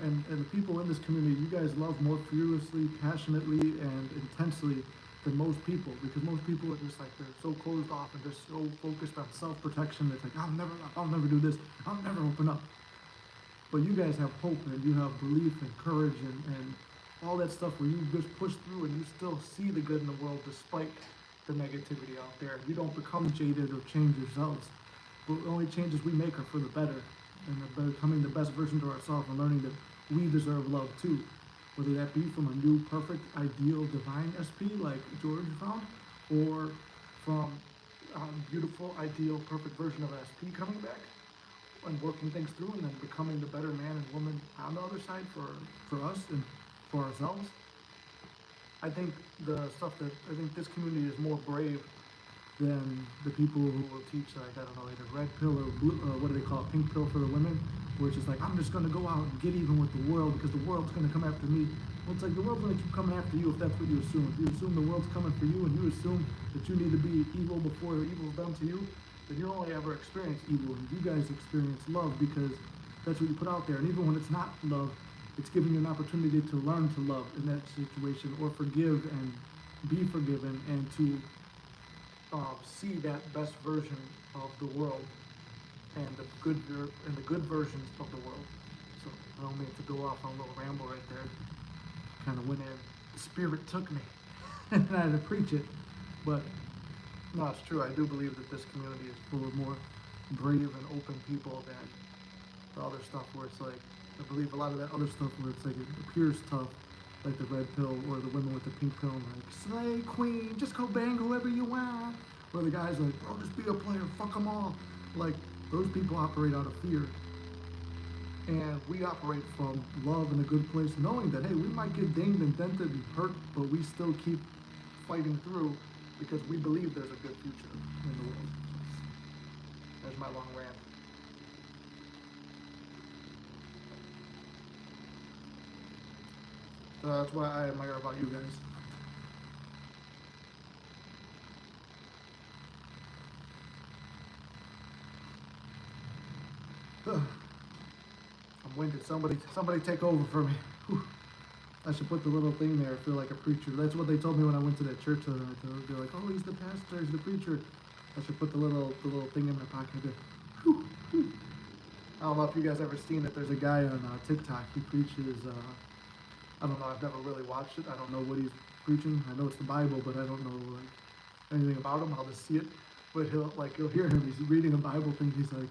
And the people in this community, you guys love more fearlessly, passionately, and intensely than most people, because most people are just like, they're so closed off and just so focused on self-protection. It's like, I'll never do this, I'll never open up. But you guys have hope, and you have belief and courage and all that stuff where you just push through and you still see the good in the world despite the negativity out there. You don't become jaded or change yourselves. But the only changes we make are for the better, and becoming the best version of ourselves and learning that we deserve love too. Whether that be from a new, perfect, ideal, divine SP like George found, or from a beautiful, ideal, perfect version of SP coming back and working things through and then becoming the better man and woman on the other side for us and for ourselves. I think this community is more brave than the people who will teach, like, I don't know, either red pill or blue, what do they call it, pink pill for the women, where it's just like, I'm just going to go out and get even with the world because the world's going to come after me. Well, it's like the world's going to keep coming after you if that's what you assume. If you assume the world's coming for you and you assume that you need to be evil before evil's done to you, then you'll only ever experience evil. And you guys experience love because that's what you put out there. And even when it's not love, it's giving you an opportunity to learn to love in that situation, or forgive and be forgiven, and to see that best version of the world and the good versions of the world. So I don't mean to go off on a little ramble right there. Kind of went in, the Spirit took me, and I had to preach it. But no, it's true. I do believe that this community is full of more brave and open people than the other stuff where it's like, I believe a lot of that other stuff where it's like it appears tough, like the red pill or the women with the pink pill, like, slay queen, just go bang whoever you want. Or the guys like, bro, just be a player, fuck them all. Like, those people operate out of fear. And we operate from love and a good place, knowing that, hey, we might get dinged and dented and hurt, but we still keep fighting through because we believe there's a good future in the world. There's my long rant. So that's what I admire about you guys. I'm winded. Somebody take over for me. Whew. I should put the little thing there. I feel like a preacher. That's what they told me when I went to that church the other night. They're like, oh, he's the pastor, he's the preacher. I should put the little thing in my pocket there. Whew. Whew. I don't know if you guys ever seen it. There's a guy on TikTok. He preaches. I don't know. I've never really watched it. I don't know what he's preaching. I know it's the Bible, but I don't know like anything about him. I'll just see it. But you'll hear him. He's reading a Bible thing. He's like,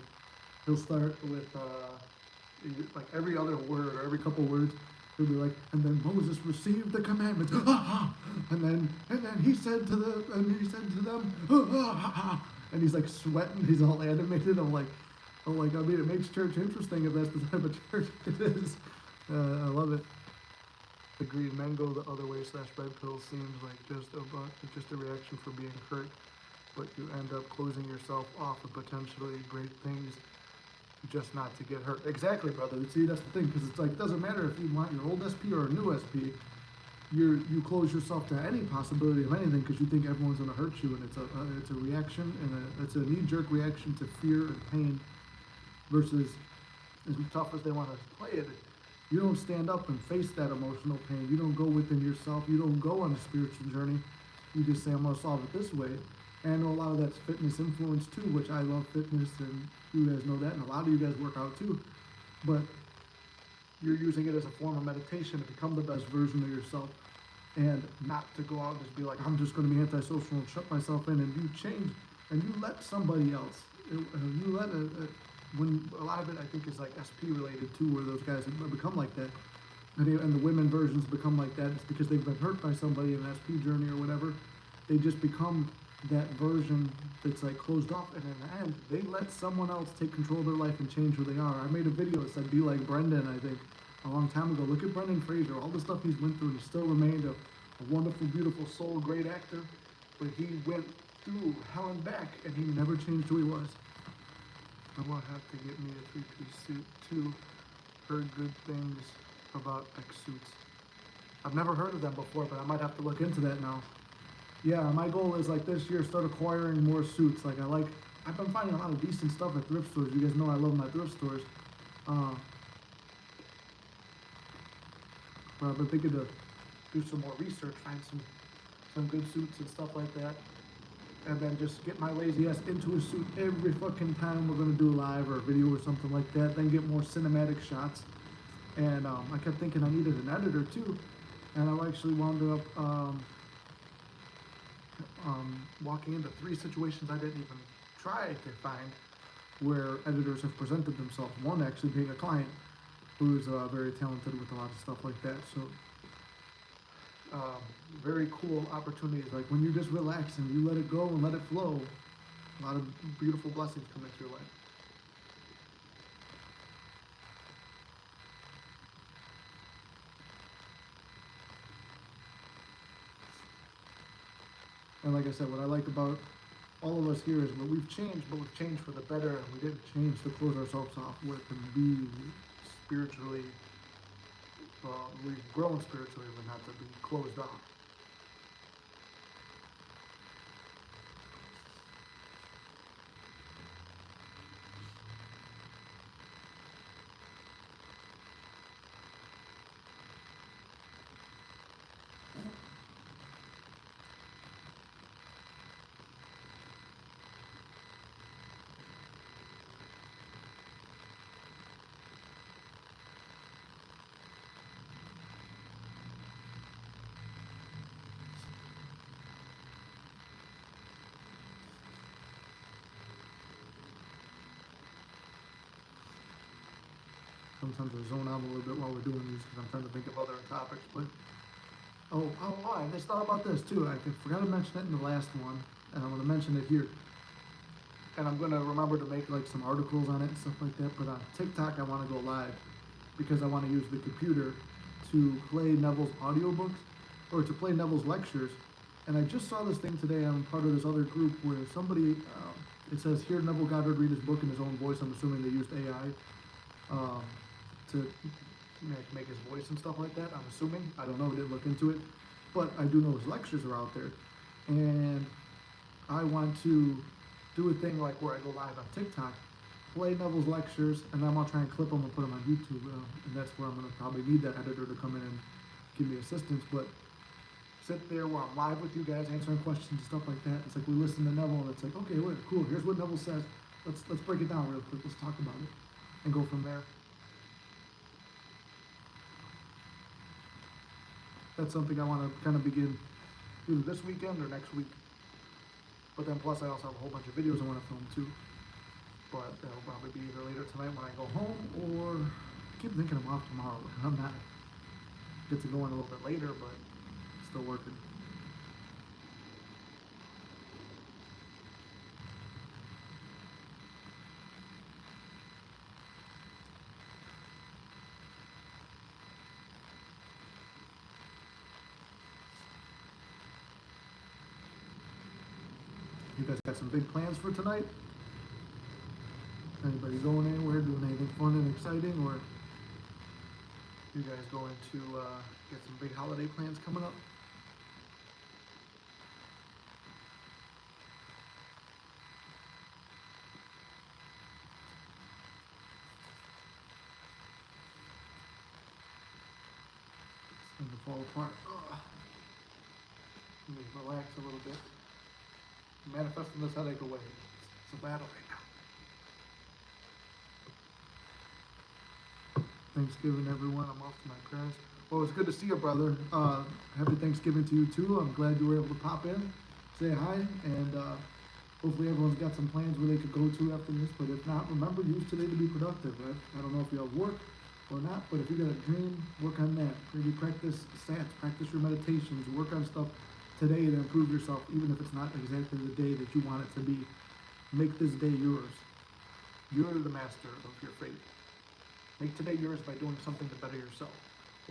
he'll start with like every other word or every couple words. He'll be like, and then Moses received the commandments, and then he said to them, and he's like sweating. He's all animated. I'm like, I mean, it makes church interesting if that's the type of church it is. I love it. Agreed. Men go the other way. / red pill seems like just a reaction for being hurt, but you end up closing yourself off of potentially great things just not to get hurt. Exactly, brother. See, that's the thing, because it's like, it doesn't matter if you want your old SP or a new SP. You close yourself to any possibility of anything because you think everyone's going to hurt you, and it's a reaction, and it's a knee-jerk reaction to fear and pain. Versus, as tough as they want to play it, You don't stand up and face that emotional pain. You don't go within yourself. You don't go on a spiritual journey. You just say, I'm going to solve it this way. And I know a lot of that's fitness influence too, which I love fitness, and you guys know that, and a lot of you guys work out too. But you're using it as a form of meditation to become the best version of yourself, and not to go out and just be like, I'm just going to be antisocial and shut myself in. And you change, and you let somebody else. You let when a lot of it I think is like SP related too, where those guys have become like that, and the women versions become like that. It's because they've been hurt by somebody in an SP journey or whatever. They just become that version that's like closed off, and in the end, they let someone else take control of their life and change who they are. I made a video that said, be like Brendan, I think, a long time ago. Look at Brendan Fraser, all the stuff he's went through, and he still remained a wonderful, beautiful soul, great actor, but he went through hell and back, and he never changed who he was. I will have to get me a three-piece suit too. Heard good things about X suits. I've never heard of them before, but I might have to look into that now. Yeah, my goal is like this year, start acquiring more suits. I've been finding a lot of decent stuff at thrift stores. You guys know I love my thrift stores. But I've been thinking to do some more research, find some good suits and stuff like that. And then just get my lazy ass into a suit every fucking time we're gonna do a live or a video or something like that. Then get more cinematic shots. And I kept thinking I needed an editor too. And I actually wound up walking into 3 situations I didn't even try to find where editors have presented themselves. One actually being a client who's very talented with a lot of stuff like that. So very cool opportunities. Like when you just relax and you let it go and let it flow, a lot of beautiful blessings come into your life. And like I said, what I like about all of us here is that we've changed, but we've changed for the better, and we didn't change to close ourselves off with and be spiritually, we've grown spiritually, but not to be closed off. Sometimes I zone out a little bit while we're doing these because I'm trying to think of other topics. But I just thought about this too. I forgot to mention it in the last one, and I'm going to mention it here. And I'm going to remember to make like some articles on it and stuff like that. But on TikTok, I want to go live because I want to use the computer to play Neville's audiobooks or to play Neville's lectures. And I just saw this thing today. I'm part of this other group where somebody, it says, hear Neville Goddard read his book in his own voice. I'm assuming they used AI to make his voice and stuff like that. I'm assuming. I don't know. We didn't look into it. But I do know his lectures are out there. And I want to do a thing like where I go live on TikTok, play Neville's lectures, and then I'll try and clip them and put them on YouTube. And that's where I'm going to probably need that editor to come in and give me assistance. But sit there where I'm live with you guys, answering questions and stuff like that. It's like we listen to Neville, and it's like, okay, wait, cool. Here's what Neville says. Let's break it down real quick. Let's talk about it and go from there. That's something I want to kind of begin either this weekend or next week. But then plus I also have a whole bunch of videos I want to film too. But that'll probably be either later tonight when I go home, or I keep thinking I'm off tomorrow. I'm not. Get to go in a little bit later, but still working. You guys got some big plans for tonight? Anybody going anywhere, doing anything fun and exciting, or you guys going to get some big holiday plans coming up? fall apart. Ugh. Let me relax a little bit. Manifesting this headache away. It's a battle right now. Thanksgiving, everyone. I'm off to my prayers. Well, it's good to see you, brother. Happy Thanksgiving to you, too. I'm glad you were able to pop in, say hi, and hopefully everyone's got some plans where they could go to after this. But if not, remember, use today to be productive. Right? I don't know if you have work or not, but if you got a dream, work on that. Maybe practice stats, practice your meditations, work on stuff today to improve yourself, even if it's not exactly the day that you want it to be. Make this day yours. You're the master of your fate. Make today yours by doing something to better yourself,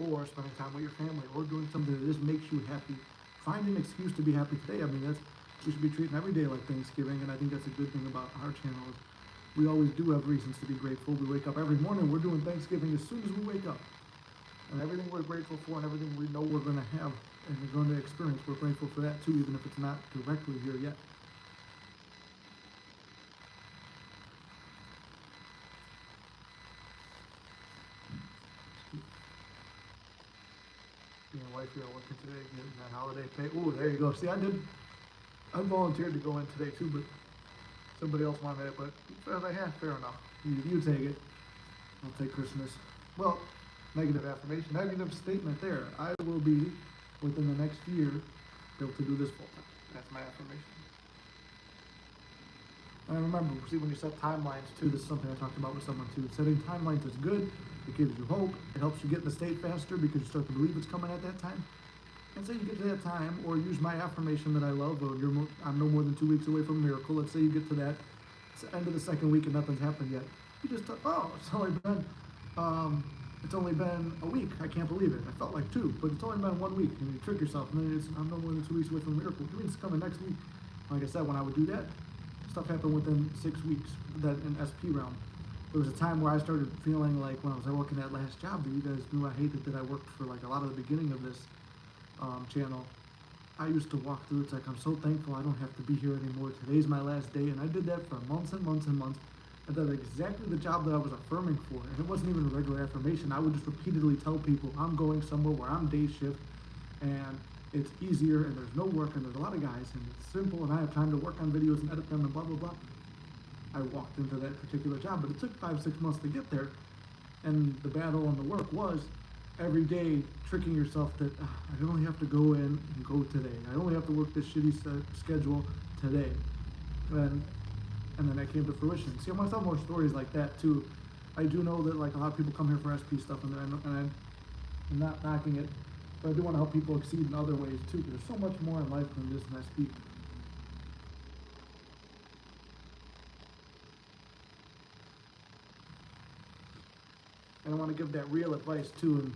or spending time with your family, or doing something that just makes you happy. Find an excuse to be happy today. I mean, we should be treating every day like Thanksgiving, and I think that's a good thing about our channel. Is we always do have reasons to be grateful. We wake up every morning, we're doing Thanksgiving as soon as we wake up. And everything we're grateful for and everything we know we're going to have and we're going to experience, we're grateful for that too, even if it's not directly here yet. Being a wife here working today, getting that holiday pay. Ooh, there you go. See, I volunteered to go in today too, but somebody else wanted it, but fair enough. You take it. I'll take Christmas. Well, negative affirmation, negative statement there. I will be, within the next year, able to do this full time. That's my affirmation. And remember, see, when you set timelines too, this is something I talked about with someone too. Setting timelines is good. It gives you hope. It helps you get in the state faster because you start to believe it's coming at that time. And say you get to that time, or use my affirmation that I love, or I'm no more than 2 weeks away from a miracle. Let's say you get to that, it's the end of the second week and nothing's happened yet. You just thought, oh, it's only been a week. I can't believe it. I felt like 2, but it's only been 1 week. And you trick yourself, and then I'm no more than 2 weeks away from a miracle. You mean it's coming next week? Like I said, when I would do that, stuff happened within 6 weeks. That in SP realm, there was a time where I started feeling like when I was working that last job that you guys knew I hated, that I worked for like a lot of the beginning of this channel. I used to walk through, it's like, I'm so thankful I don't have to be here anymore. Today's my last day. And I did that for months and months and months. I did exactly the job that I was affirming for. And it wasn't even a regular affirmation. I would just repeatedly tell people, I'm going somewhere where I'm day shift and it's easier and there's no work and there's a lot of guys and it's simple and I have time to work on videos and edit them and blah, blah, blah. I walked into that particular job, but it took 5-6 months to get there. And the battle and the work was every day tricking yourself that I only have to go in and go today. I only have to work this shitty schedule today. And then that came to fruition. See, I'm gonna tell more stories like that too. I do know that like a lot of people come here for SP stuff, and I'm not knocking it, but I do want to help people exceed in other ways too. There's so much more in life than just an SP. And I want to give that real advice too, and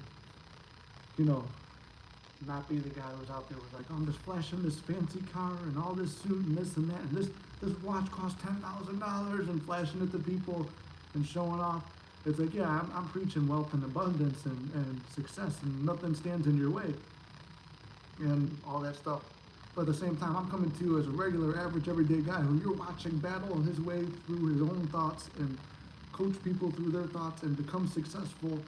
not be the guy who's out there with like, oh, I'm just flashing this fancy car and all this suit and this and that, and this watch costs $10,000 and flashing it to people and showing off. It's like, yeah, I'm preaching wealth and abundance and success and nothing stands in your way and all that stuff. But at the same time, I'm coming to you as a regular, average, everyday guy who you're watching battle his way through his own thoughts and coach people through their thoughts and become successful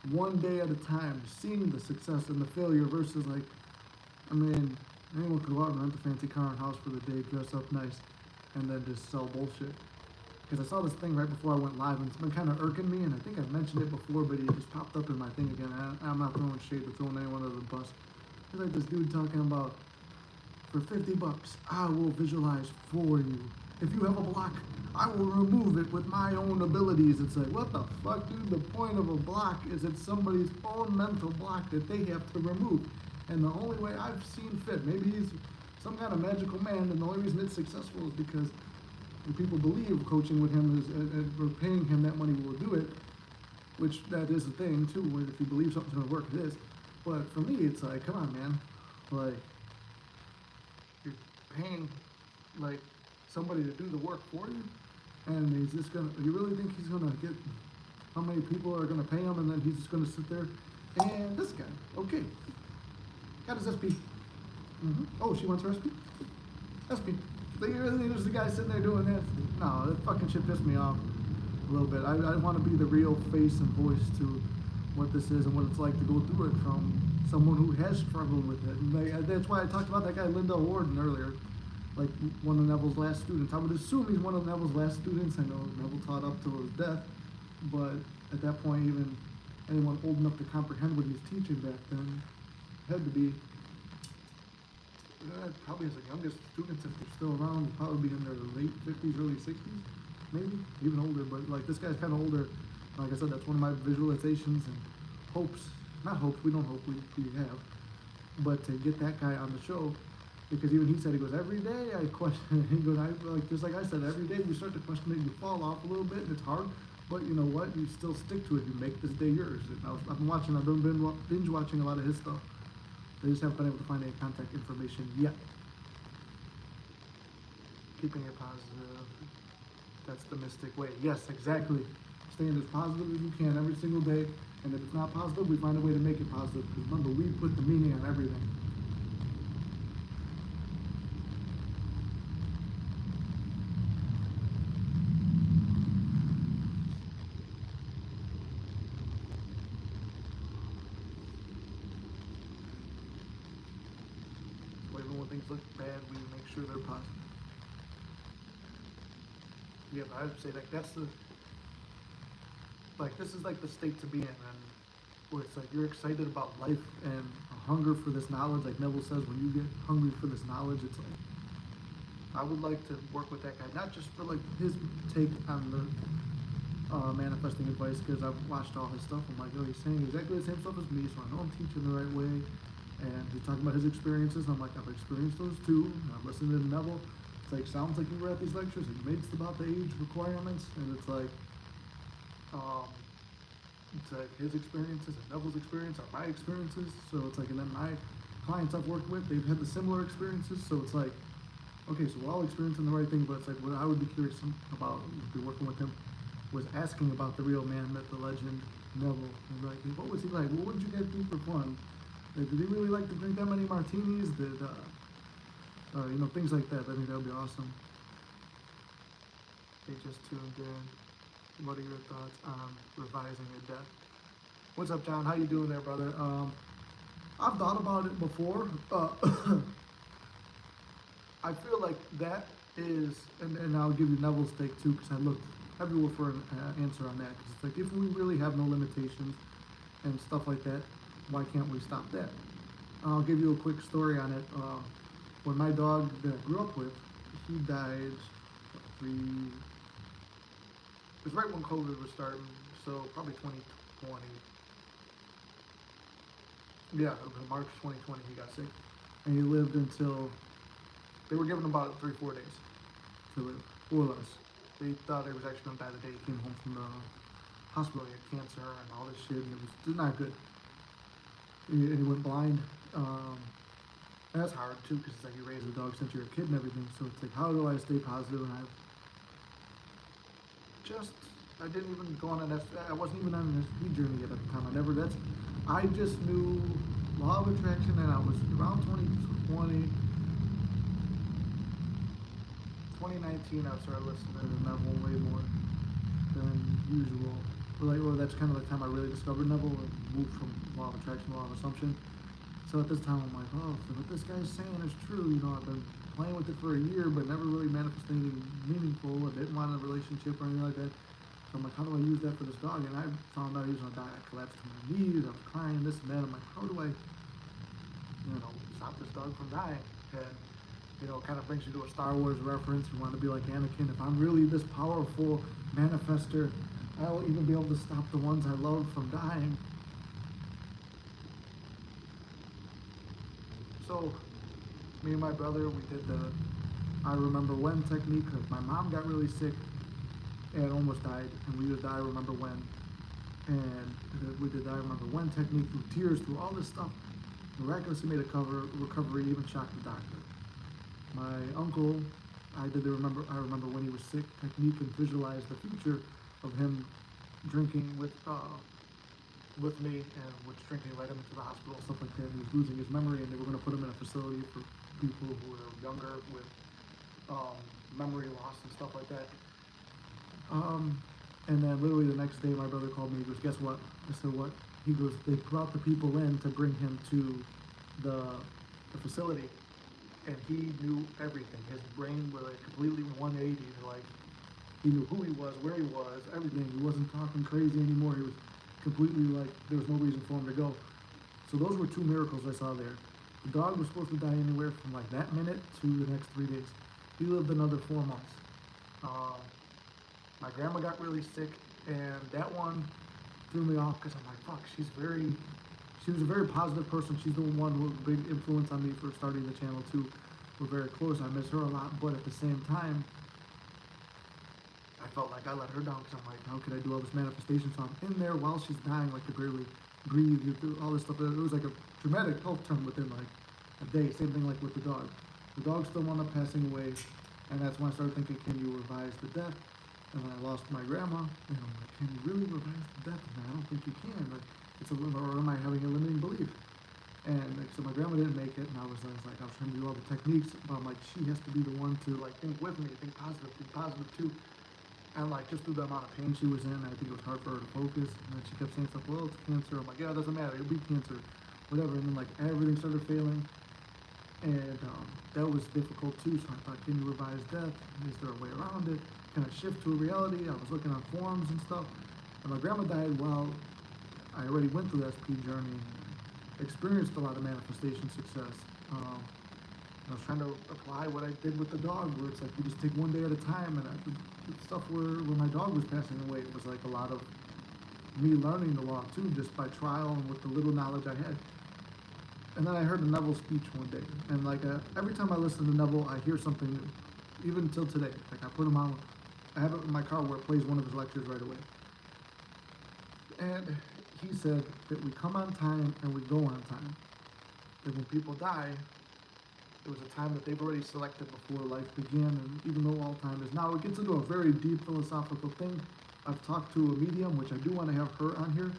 one day at a time, seeing the success and the failure versus like, I mean, anyone could go out and rent a fancy car and house for the day, dress up nice, and then just sell bullshit. Because I saw this thing right before I went live, and it's been kind of irking me, and I think I've mentioned it before, but it just popped up in my thing again. I'm not throwing shade or throwing anyone under the bus. It's like this dude talking about, for $50, I will visualize for you. If you have a block, I will remove it with my own abilities. It's like, what the fuck, dude? The point of a block is it's somebody's own mental block that they have to remove. And the only way I've seen fit, maybe he's some kind of magical man, and the only reason it's successful is because people believe coaching with him is, and we're paying him that money will do it, which that is a thing too, where if you believe something's gonna work, it is. But for me, it's like, come on, man. Like, you're paying, like, somebody to do the work for you, and he's just gonna, you really think he's gonna get how many people are gonna pay him, and then he's just gonna sit there, and this guy, okay, got his SP. Oh, she wants her SP? SP. There's the guy sitting there doing this. No, that fucking shit pissed me off a little bit. I want to be the real face and voice to what this is and what it's like to go through it from someone who has struggled with it. And that's why I talked about that guy Linda Warden earlier, like one of Neville's last students. I would assume he's one of Neville's last students. I know Neville taught up till his death, but at that point, even anyone old enough to comprehend what he was teaching back then had to be probably his youngest students, if they're still around, would probably be in their late 50s, early 60s, maybe even older. But like this guy's kind of older. Like I said, that's one of my visualizations and hopes. Not hopes. We don't hope. We have. But to get that guy on the show, because even he said, he goes, every day I question. He goes, just like I said, every day you start to question it, you fall off a little bit, and it's hard. But you know what? You still stick to it. You make this day yours. And I've been watching. I've been binge watching a lot of his stuff. They just haven't been able to find any contact information yet. Keeping it positive. That's the mystic way. Yes, exactly. Staying as positive as you can every single day. And if it's not positive, we find a way to make it positive. Because remember, we put the meaning on everything. So even when things look bad, we make sure they're positive. Yeah, but I would say like that's the this is like the state to be in, and where it's like you're excited about life and a hunger for this knowledge. Like Neville says, when you get hungry for this knowledge, it's like I would like to work with that guy, not just for like his take on the manifesting advice, because I've watched all his stuff. I'm like, oh, he's saying exactly the same stuff as me, so I know I'm teaching the right way. And he's talking about his experiences. I'm like, I've experienced those too. And I'm listening to Neville. It's like, sounds like you were at these lectures and you made it about the age requirements, and it's like his experiences and Neville's experience are my experiences. So it's like, and then my clients I've worked with, they've had the similar experiences. So it's like, okay, so we're all experiencing the right thing, but it's like what I would be curious about, be working with him, was asking about the real man, myth, the legend, Neville. And like, what was he like? What would you guys do for fun? Like, did he really like to drink that many martinis? Did things like that. I think that would be awesome. They just tuned in. What are your thoughts on revising your death? What's up, John? How you doing there, brother? I've thought about it before. I feel like that is, and I'll give you Neville's take too, because I looked everywhere for an answer on that. Because it's like, if we really have no limitations and stuff like that, why can't we stop that? I'll give you a quick story on it. When my dog that I grew up with, he died it was right when COVID was starting, so probably 2020. Yeah, it was March 2020 he got sick. And he lived until, they were giving him about 3-4 days to live, or less. They thought he was actually going to die the day he came home from the hospital. He had cancer and all this shit, and it was not good. And he went blind. And that's hard too, because it's like you raise a dog since you're a kid and everything. So it's like, how do I stay positive? And I didn't even go on I wasn't even on an SP journey yet at the time. I just knew law of attraction, and I was around 2020, 2019, I started listening to Neville way more than usual. That's kind of the time I really discovered Neville and moved from law of attraction to law of assumption. So at this time, I'm like, oh, so what this guy's saying is true. I've been playing with it for a year, but never really manifested anything meaningful. I didn't want a relationship or anything like that. So I'm like, how do I use that for this dog? And I found out he was gonna die. I collapsed to my knees. I was crying, this and that. I'm like, how do I, stop this dog from dying? And kind of brings you to a Star Wars reference. You want to be like Anakin. If I'm really this powerful manifester, I'll even be able to stop the ones I love from dying. So, me and my brother, we did the I remember when technique, because my mom got really sick and almost died, and we did the I remember when, and we did the I remember when technique through tears, through all this stuff. Miraculously made a recovery, even shocked the doctor. My uncle, I remember when he was sick technique, and visualized the future of him drinking with me, and was drinking right him into the hospital, stuff like that. He was losing his memory, and they were going to put him in a facility for people who were younger with memory loss and stuff like that. And then literally the next day, my brother called me. He goes, "Guess what?" I said, "What?" He goes, "They brought the people in to bring him to the facility, and he knew everything. His brain was like completely 180. Like he knew who he was, where he was, everything. He wasn't talking crazy anymore. He was completely like there was no reason for him to go." So those were two miracles I saw there. The dog was supposed to die anywhere from like that minute to the next 3 days. He lived another 4 months. Uh, my grandma got really sick, and that one threw me off because I'm like, fuck, she was a very positive person. She's the one who was a big influence on me for starting the channel too. We're very close. I miss her a lot, but at the same time, I felt like I let her down because I'm like, how could I do all this manifestation? So I'm in there while she's dying, like to barely breathe, you do all this stuff. It was like a dramatic health turn within like a day. Same thing like with the dog. The dog still wound up passing away, and that's when I started thinking, can you revise the death? And then I lost my grandma, and I'm like, can you really revise the death? And I don't think you can. Like, it's a or am I having a limiting belief? And like, so my grandma didn't make it, and I was like, I was trying to do all the techniques, but I'm like, she has to be the one to like think with me, think positive too. And like just through the amount of pain she was in, I think it was hard for her to focus. And then she kept saying stuff, well, it's cancer. I'm like, yeah, it doesn't matter, it'll be cancer, whatever. And then like everything started failing, and that was difficult too. So I thought, can you revise death? Is there a way around it? Can I shift to a reality? I was looking on forums and stuff. And my grandma died while I already went through the SP journey, experienced a lot of manifestation success. I was trying to apply what I did with the dog, where it's like you just take one day at a time. And the stuff where my dog was passing away, it was like a lot of me learning the law too, just by trial and with the little knowledge I had. And then I heard a Neville speech one day, and like every time I listen to Neville, I hear something new, even till today. Like I put him on, I have it in my car where it plays one of his lectures right away. And he said that we come on time and we go on time. That when people die, there was a time that they've already selected before life began, and even though all time is now, it gets into a very deep philosophical thing. I've talked to a medium, which I do want to have her on here,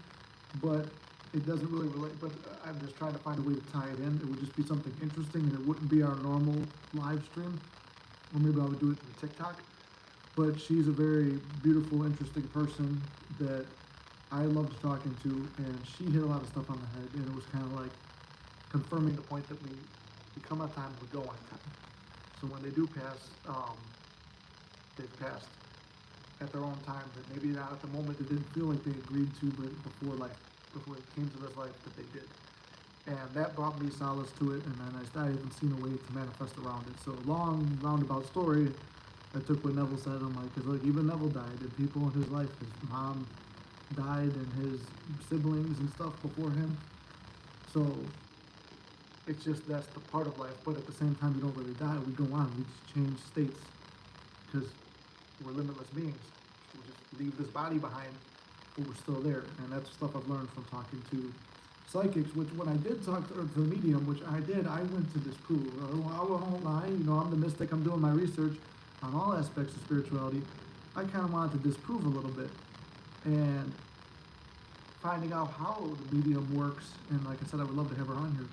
but it doesn't really relate, but I'm just trying to find a way to tie it in. It would just be something interesting, and it wouldn't be our normal live stream, or maybe I would do it through TikTok. But she's a very beautiful, interesting person that I loved talking to, and she hit a lot of stuff on the head, and it was kind of like confirming the point that we come on time, we go on time. So when they do pass, they've passed at their own time, that maybe not at the moment they didn't feel like they agreed to, but before it came to this life that they did. And that brought me solace to it, and then I haven't seen a way to manifest around it. So long, roundabout story, I took what Neville said, I'm like, because like even Neville died, and people in his life, his mom died, and his siblings and stuff before him. So it's just, that's the part of life, but at the same time, we don't really die, we go on, we just change states, because we're limitless beings. We just leave this body behind, but we're still there, and that's stuff I've learned from talking to psychics, which when I did talk to the medium, which I did, I went to disprove. I won't lie, I'm the mystic, I'm doing my research on all aspects of spirituality. I kind of wanted to disprove a little bit, and finding out how the medium works, and like I said, I would love to have her on here.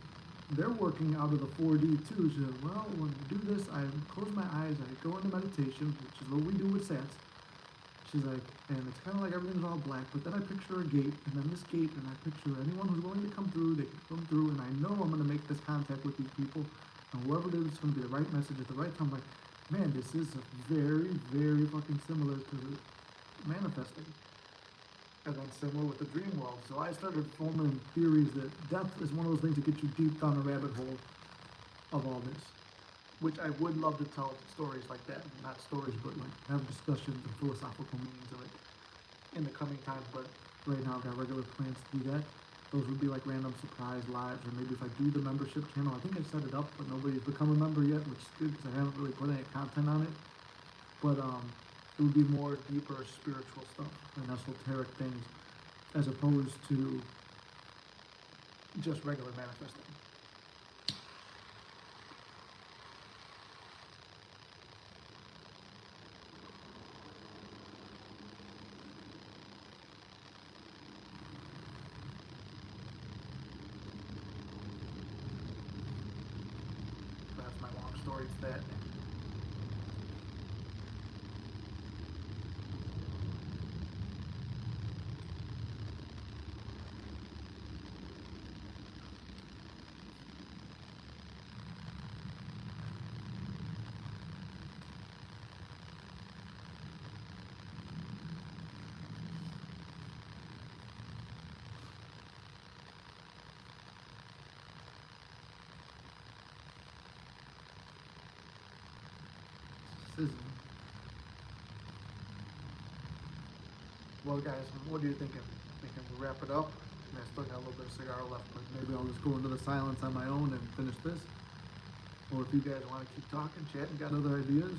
They're working out of the 4D too. She said, well, when I do this, I close my eyes, I go into meditation, which is what we do with Sats. She's like, and it's kind of like everything's all black, but then I picture a gate, and then this gate, and I picture anyone who's willing to come through, they can come through, and I know I'm going to make this contact with these people, and whoever it is, it's going to be the right message at the right time. I'm like, man, this is very, very fucking similar to manifesting. And then similar with the dream world. So I started forming theories that death is one of those things that gets you deep down the rabbit hole of all this. Which I would love to tell stories like that. Not stories, but like have discussions and philosophical meanings of it in the coming times. But right now I've got regular plans to do that. Those would be like random surprise lives, or maybe if I do the membership channel, I think I set it up, but nobody's become a member yet, which is good because I haven't really put any content on it. But it would be more deeper spiritual stuff and esoteric things, as opposed to just regular manifesting. That's my long story to that. Well, guys, what are you thinking? Thinking we wrap it up? I mean, I still got a little bit of cigar left, but maybe I'll just go into the silence on my own and finish this. Or if you guys want to keep talking, chatting, got other ideas,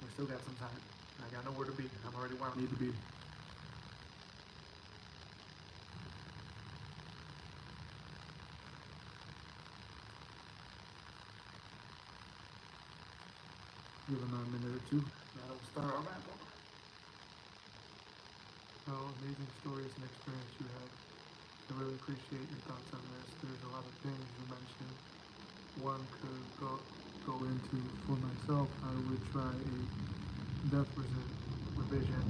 we still got some time. I got nowhere to be. I'm already where I need to be. Give another minute or two. That'll start our wrap up. Oh, amazing stories and experience you have. I really appreciate your thoughts on this. There's a lot of things you mentioned. One could go into. For myself, I would try a death revision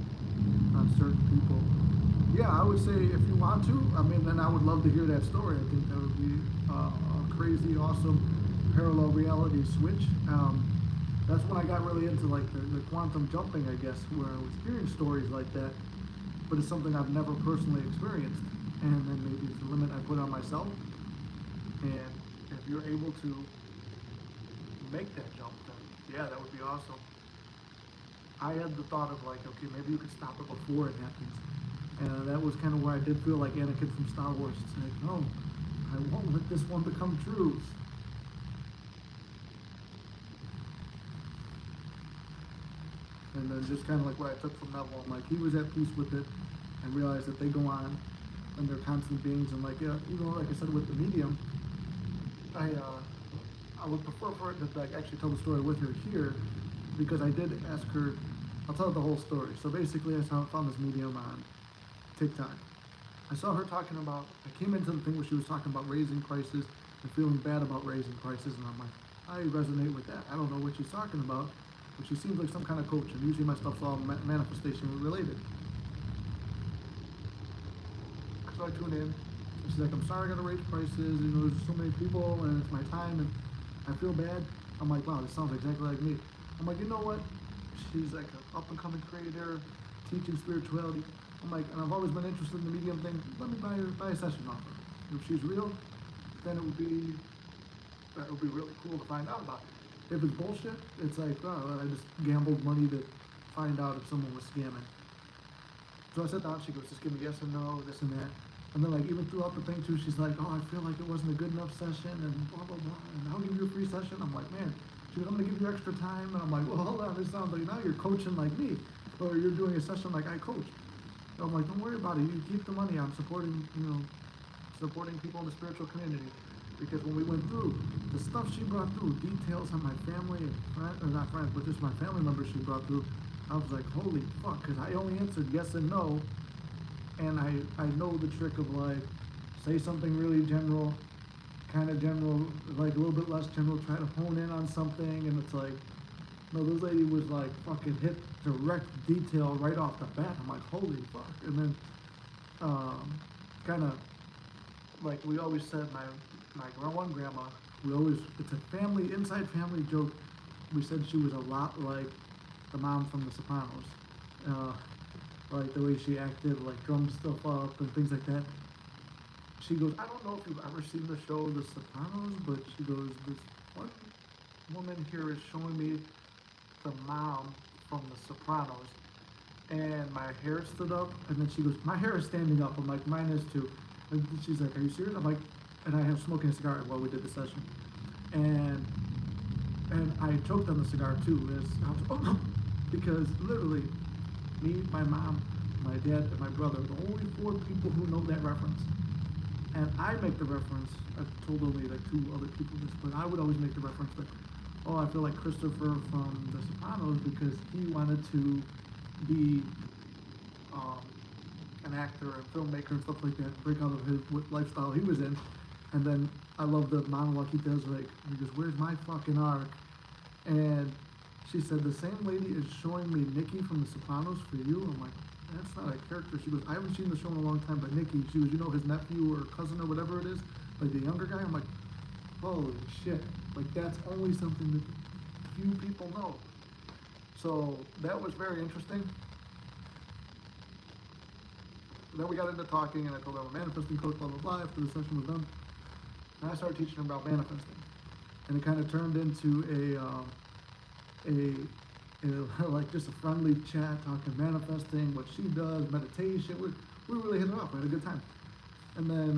on certain people. Yeah, I would say if you want to, I mean, then I would love to hear that story. I think that would be a crazy, awesome parallel reality switch. That's when I got really into like the quantum jumping, I guess, where I was hearing stories like that, but it's something I've never personally experienced. And then maybe it's a limit I put on myself. And if you're able to make that jump, then yeah, that would be awesome. I had the thought of like, okay, maybe you could stop it before it happens. And that was kind of where I did feel like Anakin from Star Wars. It's like, no, I won't let this one become true. And then just kind of like what I took from Neville, I'm like, he was at peace with it and realized that they go on and they're constant beings. And like, like I said with the medium, I would prefer for it to like actually tell the story with her here, because I did ask her. I'll tell the whole story. So basically, I found this medium on TikTok. I saw her talking about. I came into the thing where she was talking about raising prices and feeling bad about raising prices, and I'm like, I resonate with that. I don't know what she's talking about, but she seems like some kind of coach, and usually my stuff's all manifestation related. So I tune in. She's like, I'm sorry I gotta raise prices, there's so many people and it's my time and I feel bad. I'm like, wow, this sounds exactly like me. I'm like, you know what? She's like an up and coming creator, teaching spirituality. I'm like, and I've always been interested in the medium thing. Let me buy a session off her. If she's real, then it would be really cool to find out about it. If it's bullshit, it's like, oh, I just gambled money to find out if someone was scamming. So I sat down, she goes, just give me yes and no, this and that. And then like even throughout the thing too, she's like, oh, I feel like it wasn't a good enough session and blah, blah, blah. And I'll give you a free session. I'm like, man, she goes, I'm gonna give you extra time. And I'm like, well, hold on, this sounds like now you're coaching like me. Or you're doing a session like I coach. So I'm like, don't worry about it. You keep the money. I'm supporting people in the spiritual community. Because when we went through, the stuff she brought through, details on my family and friends, or not friends, but just my family members she brought through, I was like, holy fuck, because I only answered yes and no. And I know the trick of like, say something really general, kind of general, like a little bit less general, try to hone in on something, and it's like, no, this lady was like fucking hit direct detail right off the bat. I'm like, holy fuck. And then, kind of, like we always said, my one grandma, it's a inside family joke. We said she was a lot like the mom from The Sopranos. Like the way she acted, like drummed stuff up and things like that. She goes, I don't know if you've ever seen the show The Sopranos, but she goes, this one woman here is showing me the mom from The Sopranos, and my hair stood up, and then she goes, my hair is standing up. I'm like, mine is too. And she's like, are you serious? I'm like, and I have smoking a cigar while we did the session, and I choked on the cigar too. Because literally, me, my mom, my dad, and my brother, the only 4 people who know that reference. And I make the reference, I've told only like 2 other people this, but I would always make the reference that, oh, I feel like Christopher from The Sopranos because he wanted to be an actor and filmmaker and stuff like that, break out of his lifestyle he was in. And then I love the monologue he does, like, he goes, where's my fucking arc? And she said, the same lady is showing me Nikki from The Sopranos for you. I'm like, that's not a character. She goes, I haven't seen the show in a long time, but Nikki, she goes, his nephew or cousin or whatever it is, like the younger guy. I'm like, holy shit. Like, that's only something that few people know. So that was very interesting. Then we got into talking, and I told her I'm a manifesting coach, blah, blah, blah, after the session was done. And I started teaching her about manifesting. And it kind of turned into And like just a friendly chat, talking manifesting, what she does, meditation. We really hit it off. We had a good time. And then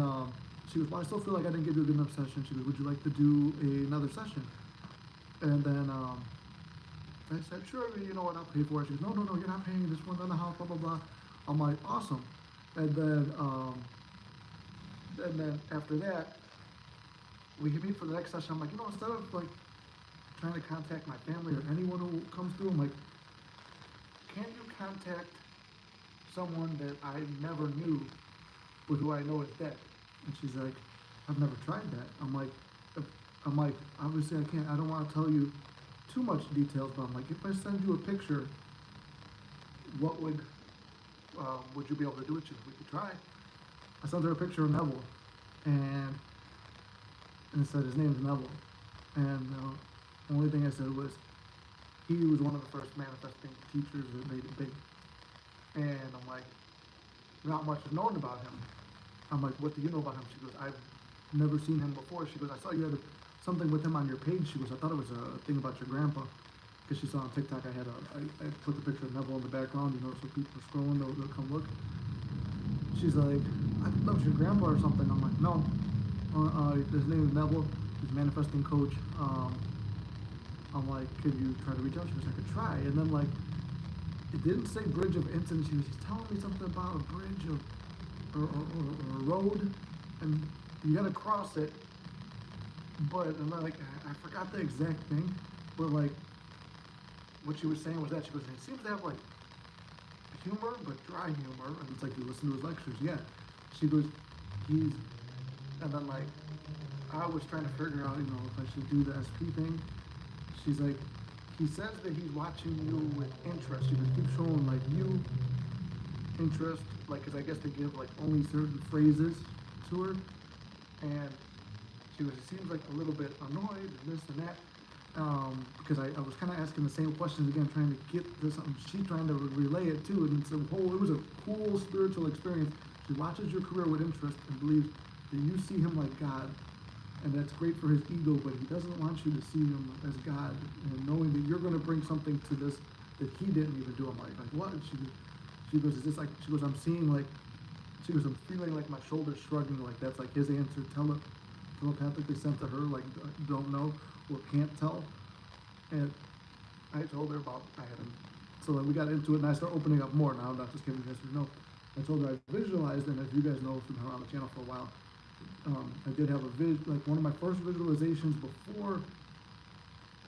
she goes, well, I still feel like I didn't give you a good enough session. She goes, would you like to do another session? And then I said, sure, you know what, I'll pay for it. She goes, no, no, no, you're not paying. This one's on the house, blah, blah, blah. I'm like, awesome. And then after that, we meet for the next session. I'm like, you know, instead of like trying to contact my family or anyone who comes through, I'm like, can you contact someone that I never knew, but who I know is dead? And she's like, I've never tried that. I'm like, obviously I can't. I don't want to tell you too much details, but I'm like, if I send you a picture, what would you be able to do it? She goes, we could try. I sent her a picture of Neville, and it said his name's Neville, and the only thing I said was he was one of the first manifesting teachers that made it big. And I'm like, not much is known about him. I'm like, what do you know about him? She goes, I've never seen him before. She goes, I saw you had something with him on your page. She goes, I thought it was a thing about your grandpa. Because she saw on TikTok I put the picture of Neville in the background, you know, so people are scrolling, they'll come look. She's like, I thought that was your grandpa or something. I'm like, no. His name is Neville. He's a manifesting coach. I'm like, could you try to reach out? She goes, I could try. And then like, it didn't say bridge of incident. She was just telling me something about a bridge or a road, and you gotta cross it. But and then, like, I forgot the exact thing, but like, what she was saying was that she goes, he seems to have like humor, but dry humor, and it's like you listen to his lectures. Yeah, she goes, and then like, I was trying to figure out, you know, if I should do the SP thing. She's like, he says that he's watching you with interest. She would keep showing like you interest, like, cause I guess they give like only certain phrases to her, and she was, it seems like a little bit annoyed and this and that, because I was kind of asking the same questions again, trying to get to something. She's trying to relay it too, and it was a cool spiritual experience. She watches your career with interest and believes that you see him like God, and that's great for his ego, but he doesn't want you to see him as God, and knowing that you're going to bring something to this that he didn't even do. I'm like what? And she goes, is this like, she goes, I'm seeing like, she goes, I'm feeling like my shoulders shrugging, like that's like his answer, telepathically sent to her, like don't know or can't tell. And I told her about, I had him, so like we got into it, and I started opening up more now, not just giving yes or no. I told her I visualized, and as you guys know from her on the channel for a while, I did have like one of my first visualizations before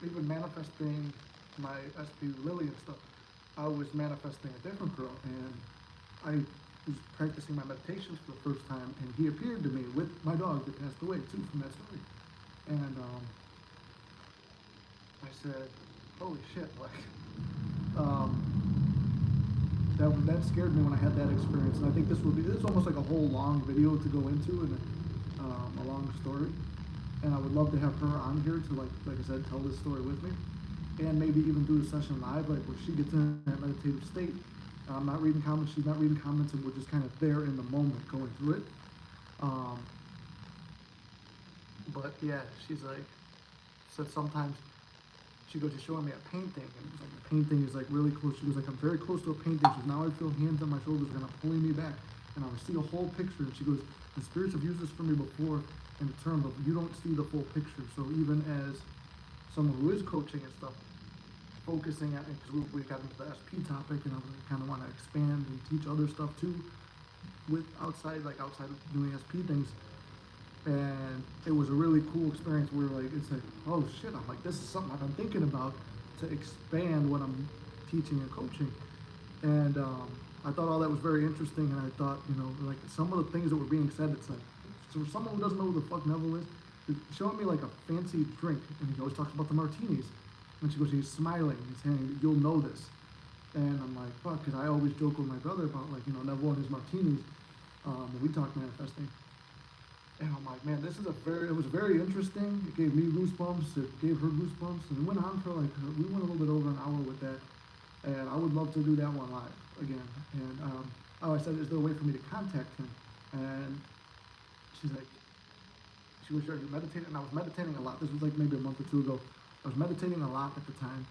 even manifesting my SP Lily and stuff. I was manifesting a different girl, and I was practicing my meditations for the first time, and he appeared to me with my dog that passed away too from that story. And I said, holy shit, like, that scared me when I had that experience. And I think this is almost like a whole long video to go into, and a long story. And I would love to have her on here to like I said, tell this story with me, and maybe even do a session live, like where she gets in that meditative state. I'm not reading comments, she's not reading comments, and we're just kind of there in the moment going through it. But yeah, she's like, said sometimes she goes, she's showing me a painting, and it's like the painting is like really close. She goes, like, I'm very close to a painting. She goes, now I feel hands on my shoulders kind of pulling me back, and I see a whole picture. And she goes, the spirits have used this for me before in terms of you don't see the full picture. So even as someone who is coaching and stuff, focusing on, because we got into the SP topic, and I kind of want to expand and teach other stuff too, with outside of doing SP things. And it was a really cool experience where like, it's like, oh shit, I'm like, this is something I've been thinking about to expand what I'm teaching and coaching. And I thought all that was very interesting, and I thought, you know, like some of the things that were being said, it's like, so for someone who doesn't know who the fuck Neville is, he's showing me like a fancy drink, and he always talks about the martinis. And she goes, he's smiling, he's saying, you'll know this. And I'm like, fuck, because I always joke with my brother about like, you know, Neville and his martinis, when we talk manifesting. And I'm like, man, it was very interesting. It gave me goosebumps, it gave her goosebumps, and it went on for like, we went a little bit over an hour with that. And I would love to do that one live again. And I said, is there a way for me to contact him? And she's like, she was meditating, and I was meditating a lot. This was like maybe a month or two ago. I was meditating a lot at the time.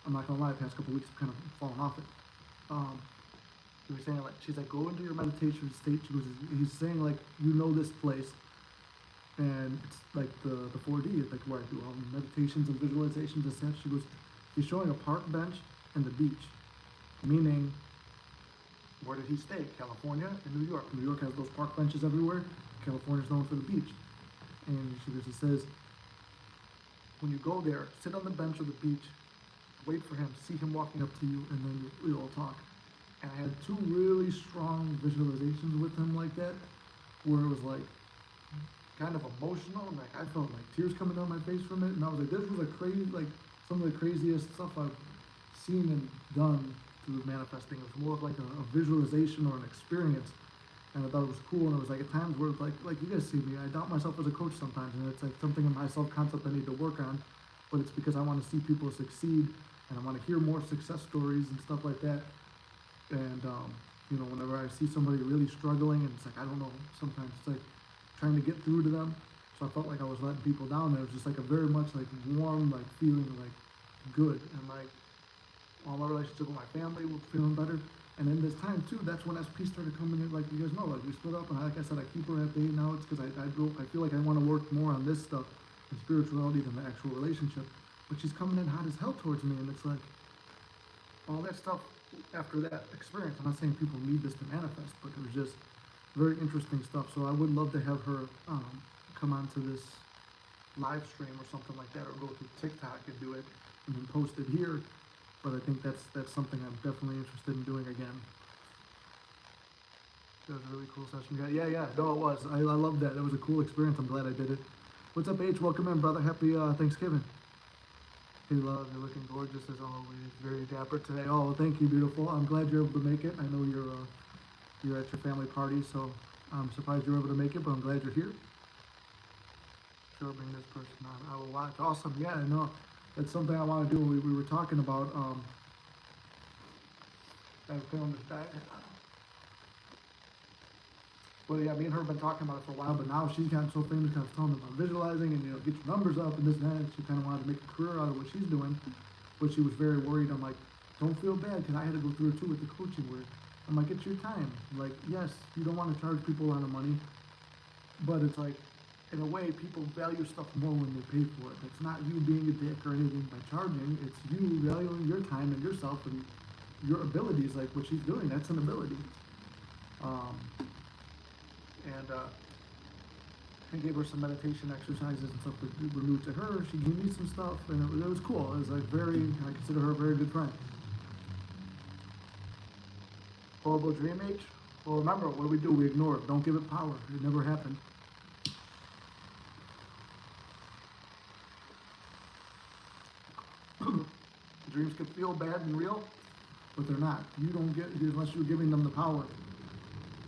I'm not gonna lie, the past couple weeks I've kind of fallen off it. Um, he was saying like, she's like, go into your meditation state. She goes, he's saying like, you know this place, and it's like the 4D, like where I do all meditations and visualizations and such. She goes, he's showing a park bench and the beach, meaning, where did he stay? California and New York. New York has those park benches everywhere. California's known for the beach. And she goes, it says, when you go there, sit on the bench or the beach, wait for him, see him walking up to you, and then we all talk. And I had two really strong visualizations with him like that, where it was like kind of emotional, and like I felt like tears coming down my face from it, and I was like, this was a crazy, like some of the craziest stuff I've seen and done through manifesting. It was more of like a visualization or an experience, and I thought it was cool. And it was like at times where it's like you guys see me, I doubt myself as a coach sometimes, and it's like something in my self-concept I need to work on, but it's because I want to see people succeed, and I want to hear more success stories and stuff like that. And you know, whenever I see somebody really struggling, and it's like, I don't know, sometimes it's like trying to get through to them. So I felt like I was letting people down. And it was just like a very much like warm, like feeling like good, and like all my relationship with my family was feeling better. And in this time too, that's when SP started coming in. Like you guys know, like we split up, and like I said, I keep her at bay now. It's because I feel like I want to work more on this stuff and spirituality than the actual relationship. But she's coming in hot as hell towards me, and it's like all that stuff after that experience. I'm not saying people need this to manifest, but it was just very interesting stuff. So I would love to have her come onto this live stream or something like that, or go through TikTok and do it and then post it here. But I think that's something I'm definitely interested in doing again. That was a really cool session. Yeah. No, it was. I love that. It was a cool experience. I'm glad I did it. What's up, H? Welcome in, brother. Happy Thanksgiving. Hey, love. You're looking gorgeous as always. Very dapper today. Oh, thank you, beautiful. I'm glad you're able to make it. I know you're at your family party, so I'm surprised you're able to make it, but I'm glad you're here. Sure, bring this person on. I will watch. Awesome. Yeah, I know. That's something I want to do. We were talking about that film this diet. Well, yeah, me and her have been talking about it for a while, but now she's gotten so famous. I was telling her about visualizing and, you know, get your numbers up and this and that. And she kind of wanted to make a career out of what she's doing, but she was very worried. I'm like, don't feel bad, because I had to go through it too with the coaching where I'm like, it's your time. Like, yes, you don't want to charge people a lot of money, but it's like, in a way, people value stuff more when they pay for it. It's not you being a dick or anything by charging. It's you valuing your time and yourself and your abilities, like what she's doing. That's an ability. I gave her some meditation exercises and stuff that were new to her. She gave me some stuff, and it was cool. It was like I consider her a very good friend. Horrible dream age? Well, remember, what do? We ignore it. Don't give it power. It never happened. Dreams can feel bad and real, but they're not. You don't get, unless you're giving them the power.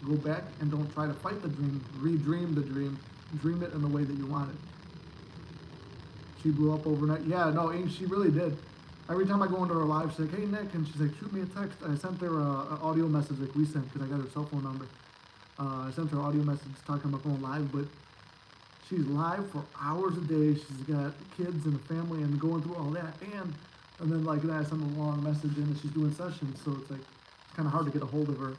Go back and don't try to fight the dream. Redream the dream. Dream it in the way that you want it. She blew up overnight. Yeah, no, she really did. Every time I go into her live, she's like, hey, Nick, and she's like, shoot me a text. I sent her an audio message like we sent, because I got her cell phone number. I sent her an audio message talking about going live, but she's live for hours a day. She's got kids and a family and going through all that. And then like I sent a long message in that she's doing sessions, so it's like, it's kind of hard to get a hold of her.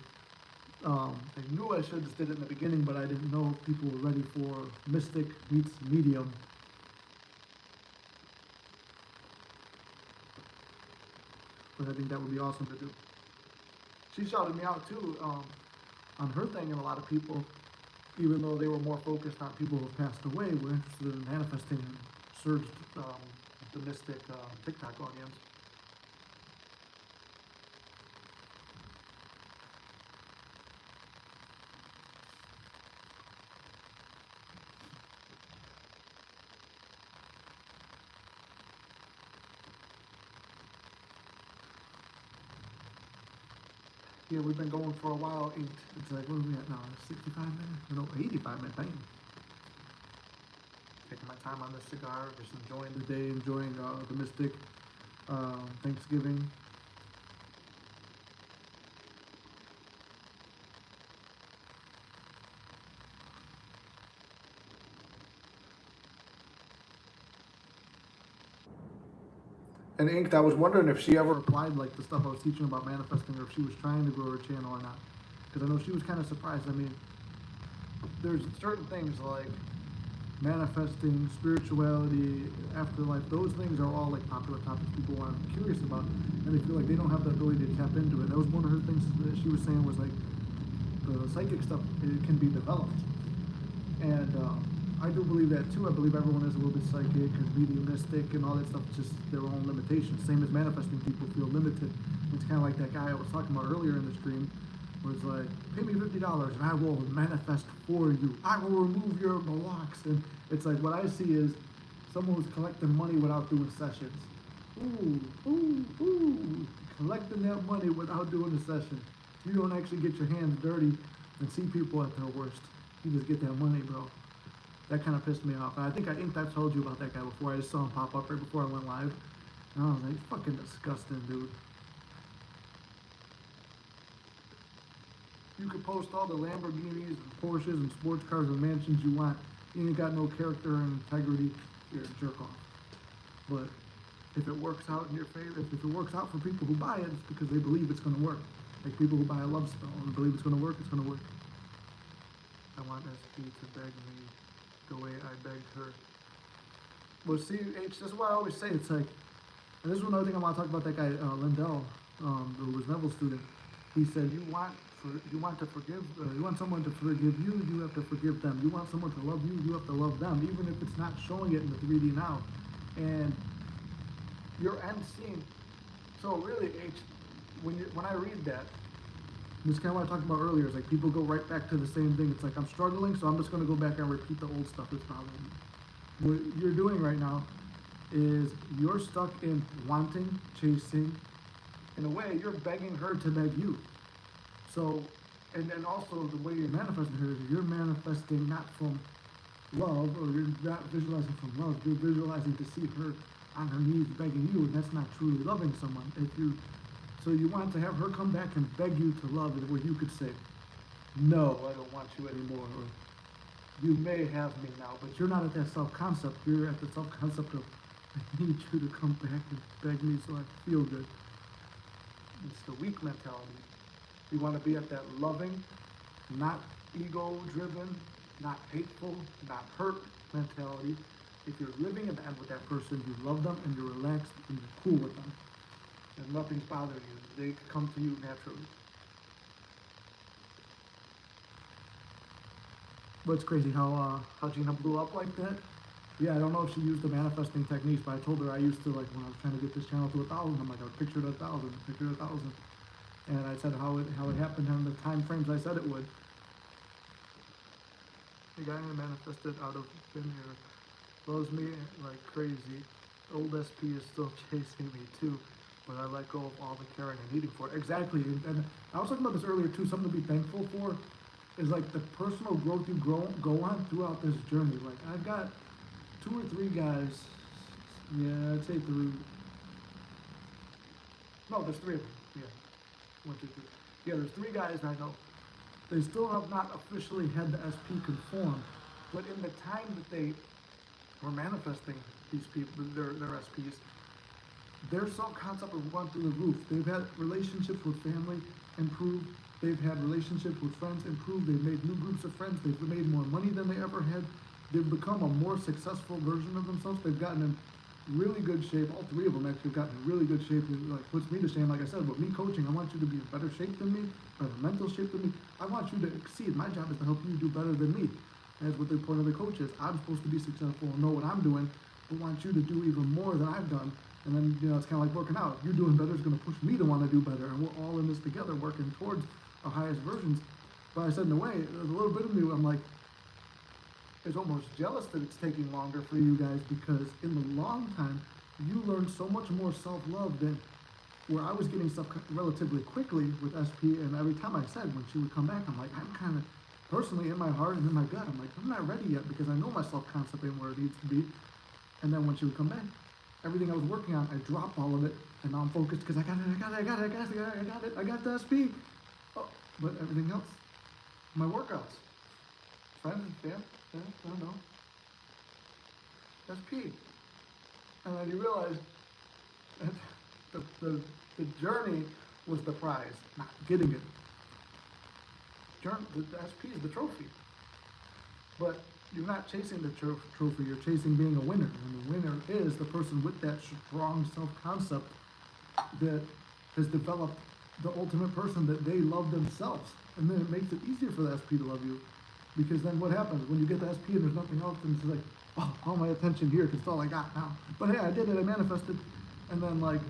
I knew I should have just did it in the beginning, but I didn't know if people were ready for mystic meets medium. But I think that would be awesome to do. She shouted me out too on her thing, and a lot of people, even though they were more focused on people who have passed away, were interested in manifesting and surged the mystic TikTok audience. Yeah, we've been going for a while. It's like, what are we at now? 65 minutes? No, 85 minutes. Bang. Taking my time on this cigar, just enjoying the day, enjoying the mystic Thanksgiving. And Inked, I was wondering if she ever applied like the stuff I was teaching about manifesting, or if she was trying to grow her channel or not. Because I know she was kind of surprised. I mean, there's certain things like manifesting, spirituality, afterlife. Those things are all like popular topics people are curious about, and they feel like they don't have the ability to tap into it. That was one of her things that she was saying was like the psychic stuff, it can be developed, and I do believe that too. I believe everyone is a little bit psychic and mediumistic and all that stuff. It's just their own limitations. Same as manifesting, people feel limited. It's kind of like that guy I was talking about earlier in the stream, where it's like, pay me $50 and I will manifest for you. I will remove your blocks. And it's like, what I see is someone who's collecting money without doing sessions. Ooh, collecting that money without doing a session. You don't actually get your hands dirty and see people at their worst. You just get that money, bro. That kind of pissed me off. And I think I've told you about that guy before. I just saw him pop up right before I went live. And I was like, fucking disgusting, dude. You could post all the Lamborghinis and Porsches and sports cars and mansions you want. You ain't got no character and integrity. You're a jerk off. But if it works out in your favor, if it works out for people who buy it, it's because they believe it's going to work. Like people who buy a love spell and believe it's going to work, it's going to work. I want SP to beg me the way I begged her. Well, see, H, this is what I always say. It's like, and this is another thing I want to talk about. That guy Lindell, who was Neville's student. He said, you want to forgive. You want someone to forgive you. You have to forgive them. You want someone to love you. You have to love them, even if it's not showing it in the 3D now. And your end scene. So really, H, when I read that, this is kind of what I talked about earlier. Is like people go right back to the same thing. It's like I'm struggling, so I'm just going to go back and repeat the old stuff that's bothering me. What you're doing right now is you're stuck in wanting, chasing. In a way, you're begging her to beg you. So, and also the way you're manifesting her is you're manifesting not from love, or you're not visualizing from love. You're visualizing to see her on her knees begging you, and that's not truly loving someone. So you want to have her come back and beg you to love, and where you could say, no, I don't want you anymore, or you may have me now, but you're not at that self-concept. You're at the self-concept of, I need you to come back and beg me so I feel good. It's the weak mentality. You want to be at that loving, not ego-driven, not hateful, not hurt mentality. If you're living in the end with that person, you love them and you're relaxed and you're cool with them. And nothing's bothering you. They come to you naturally. But it's crazy how Gina blew up like that. Yeah, I don't know if she used the manifesting techniques, but I told her I used to, like, when I was trying to get this channel to 1,000, I'm like, I pictured 1,000, pictured 1,000. And I said how it happened in the time frames I said it would. The guy I manifested out of thin air loves me like crazy. Old SP is still chasing me too, but I let go of all the caring and needing for it. Exactly, and I was talking about this earlier too, something to be thankful for is like the personal growth you go on throughout this journey. Like I've got 2 or 3 guys, yeah, I'd say 3. No, there's 3 of them, yeah. 1, 2, 3. Yeah, there's 3 guys I know. They still have not officially had the SP conform, but in the time that they were manifesting these people, their SPs, their self-concept has gone through the roof. They've had relationships with family improve. They've had relationships with friends improve. They've made new groups of friends. They've made more money than they ever had. They've become a more successful version of themselves. They've gotten in really good shape. All 3 of them actually have gotten in really good shape. It like puts me to shame. Like I said, with me coaching, I want you to be in better shape than me, better mental shape than me. I want you to exceed. My job is to help you do better than me. That's what the point of the coach is. I'm supposed to be successful and know what I'm doing, but want you to do even more than I've done. And then, you know, it's kind of like working out. You doing better is going to push me to want to do better. And we're all in this together, working towards our highest versions. But I said, in a way, there's a little bit of me, I'm like, is almost jealous that it's taking longer for you guys, because in the long time, you learned so much more self-love than where I was getting stuff relatively quickly with SP. And every time I said, when she would come back, I'm like, I'm kind of, personally in my heart and in my gut, I'm like, I'm not ready yet, because I know my self-concept ain't where it needs to be. And then when she would come back, everything I was working on, I dropped all of it, and now I'm focused because I got it, I got the SP. Oh, but everything else, my workouts, friends, I don't know, SP. And then you realize And the journey was the prize, not getting it. The SP is the trophy. But you're not chasing the trophy, you're chasing being a winner. And the winner is the person with that strong self-concept that has developed the ultimate person that they love themselves. And then it makes it easier for the SP to love you. Because then what happens? When you get the SP and there's nothing else, and it's like, oh, all my attention here, because it's all I got now. But hey, I did it, I manifested. And then like,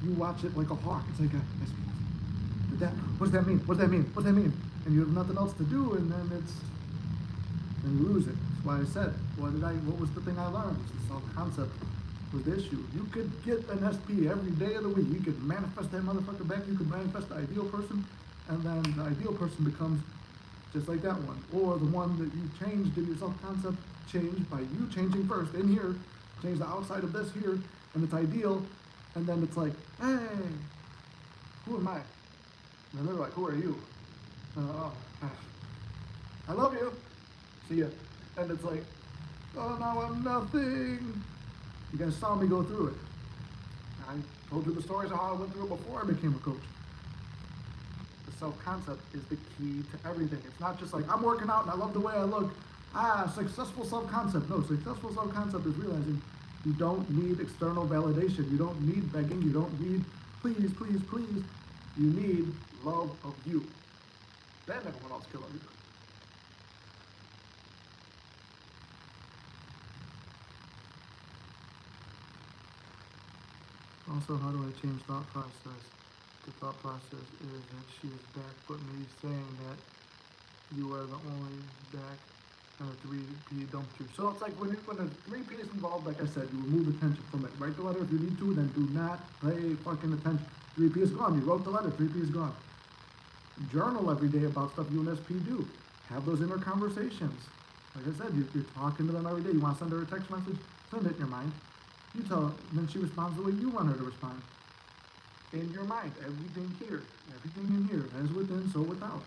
you watch it like a hawk. It's like, SP, did that, what does that mean? What does that mean? What does that mean? And you have nothing else to do, and then you lose it. That's why I said, what was the thing I learned? It's the self-concept was the issue. You could get an SP every day of the week. You could manifest that motherfucker back. You could manifest the ideal person, and then the ideal person becomes just like that one. Or the one that you changed in your self-concept changed by you changing first in here, change the outside of this here, and it's ideal, and then it's like, hey, who am I? And they're like, who are you? Oh, I love you. See ya. And it's like, oh, now I'm nothing. You guys saw me go through it. I told you the stories of how I went through it before I became a coach. The self-concept is the key to everything. It's not just like, I'm working out and I love the way I look. Successful self-concept. No, successful self-concept is realizing you don't need external validation. You don't need begging. You don't need please, please, please. You need love of you. Then everyone else can love you. Also, how do I change thought process? The thought process is that she is back, but me saying that you are the only back and a 3P dumped you. So it's like when a 3P is involved, like I said, you remove attention from it. Write the letter if you need to, then do not pay fucking attention. 3P is gone. You wrote the letter, 3P is gone. Journal every day about stuff you and SP do. Have those inner conversations. Like I said, you're talking to them every day. You want to send her a text message? Send it in your mind. You tell her, and then she responds the way you want her to respond. In your mind, everything here, everything in here, as within, so without.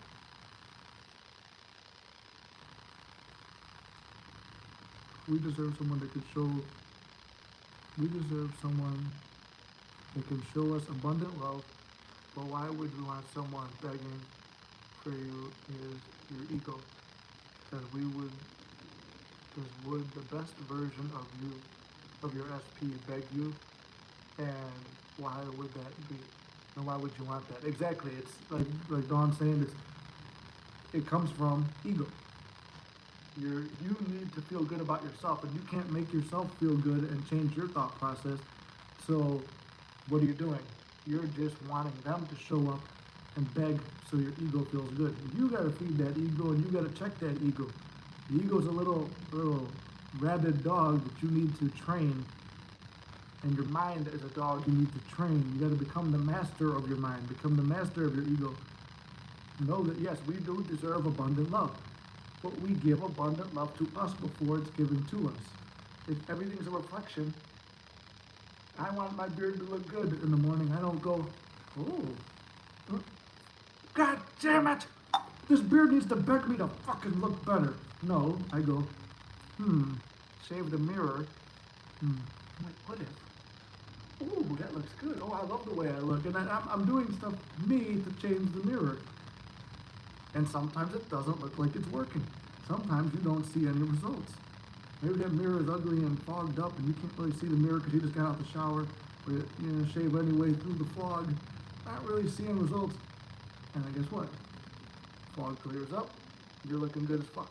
We deserve someone that can show us abundant love, but why would you want someone begging for you is your ego? Because would the best version of you, of your SP, beg you? And why would that be? And why would you want that? Exactly, it's like Dawn's saying, it comes from ego. You need to feel good about yourself, and you can't make yourself feel good and change your thought process. So what are you doing? You're just wanting them to show up and beg so your ego feels good. You gotta feed that ego, and you gotta check that ego. The ego's a little rabid dog that you need to train, and your mind is a dog you need to train. You gotta become the master of your mind, become the master of your ego. Know that yes, we do deserve abundant love, but we give abundant love to us before it's given to us. If everything's a reflection, I want my beard to look good in the morning. I don't go, oh, God damn it! This beard needs to beg me to fucking look better. No, I go, shave the mirror. I'm like, what if? Ooh, that looks good. Oh, I love the way I look. And I'm doing stuff, me, to change the mirror. And sometimes it doesn't look like it's working. Sometimes you don't see any results. Maybe that mirror is ugly and fogged up and you can't really see the mirror because you just got out the shower, or you shave anyway through the fog. Not really seeing results. And then guess what? Fog clears up, you're looking good as fuck.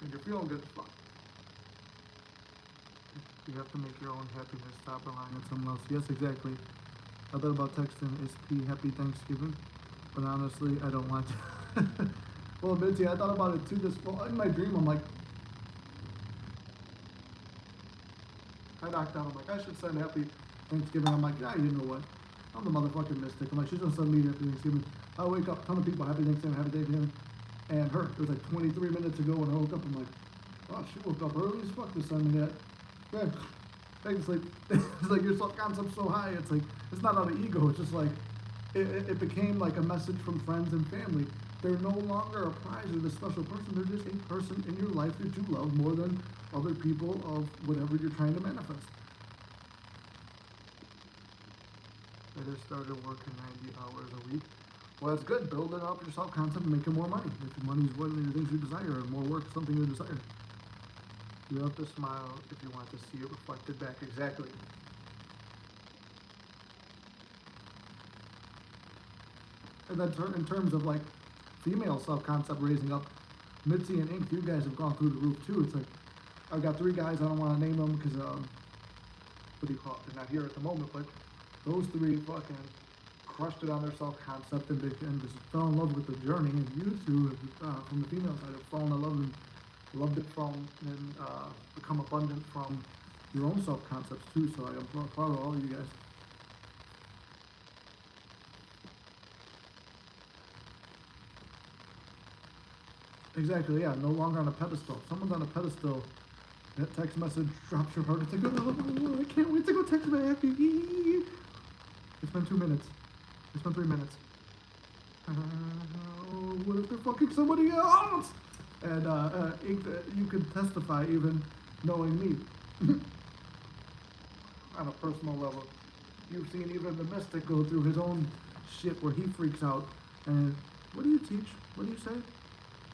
And you're feeling good as fuck. You have to make your own happiness. Stop relying on someone else. Yes, exactly. I thought about texting SP Happy Thanksgiving, but honestly, I don't want to. Well, Bitsy, I thought about it too. In my dream, I'm like, I knocked out. I'm like, I should send Happy Thanksgiving. I'm like, yeah, you know what? I'm the motherfucking mystic. I'm like, she's gonna send me Happy Thanksgiving. I wake up, ton of people, Happy Thanksgiving, Happy Thanksgiving. And her, it was like 23 minutes ago when I woke up. I'm like, oh, she woke up early as fuck to send me that. Yeah, it's like, it's like your self-concept's so high. It's like, it's not out of ego. It's just like, it became like a message from friends and family. They're no longer a prize or the special person. They're just a person in your life that you love more than other people of whatever you're trying to manifest. I just started working 90 hours a week. Well, that's good. Building up your self-concept and making more money. If money's one of the things you desire, and more work is something you desire. You have to smile if you want to see it reflected back. Exactly. And then in terms of like female self-concept raising up, Mitzi and Ink, you guys have gone through the roof too. It's like, I've got 3 guys, I don't want to name them because, what do you call it, they're not here at the moment, but those 3 fucking crushed it on their self-concept and just fell in love with the journey. And you 2, from the female side, have fallen in love and loved it from, and become abundant from your own self-concepts too. So I'm proud of all of you guys. Exactly, yeah, no longer on a pedestal. If someone's on a pedestal, that text message drops your heart. It's like, oh, I can't wait to go text back. It's been 2 minutes. It's been 3 minutes. What if they're fucking somebody else? And you can testify even knowing me. On a personal level. You've seen even the mystic go through his own shit where he freaks out. And what do you teach? What do you say?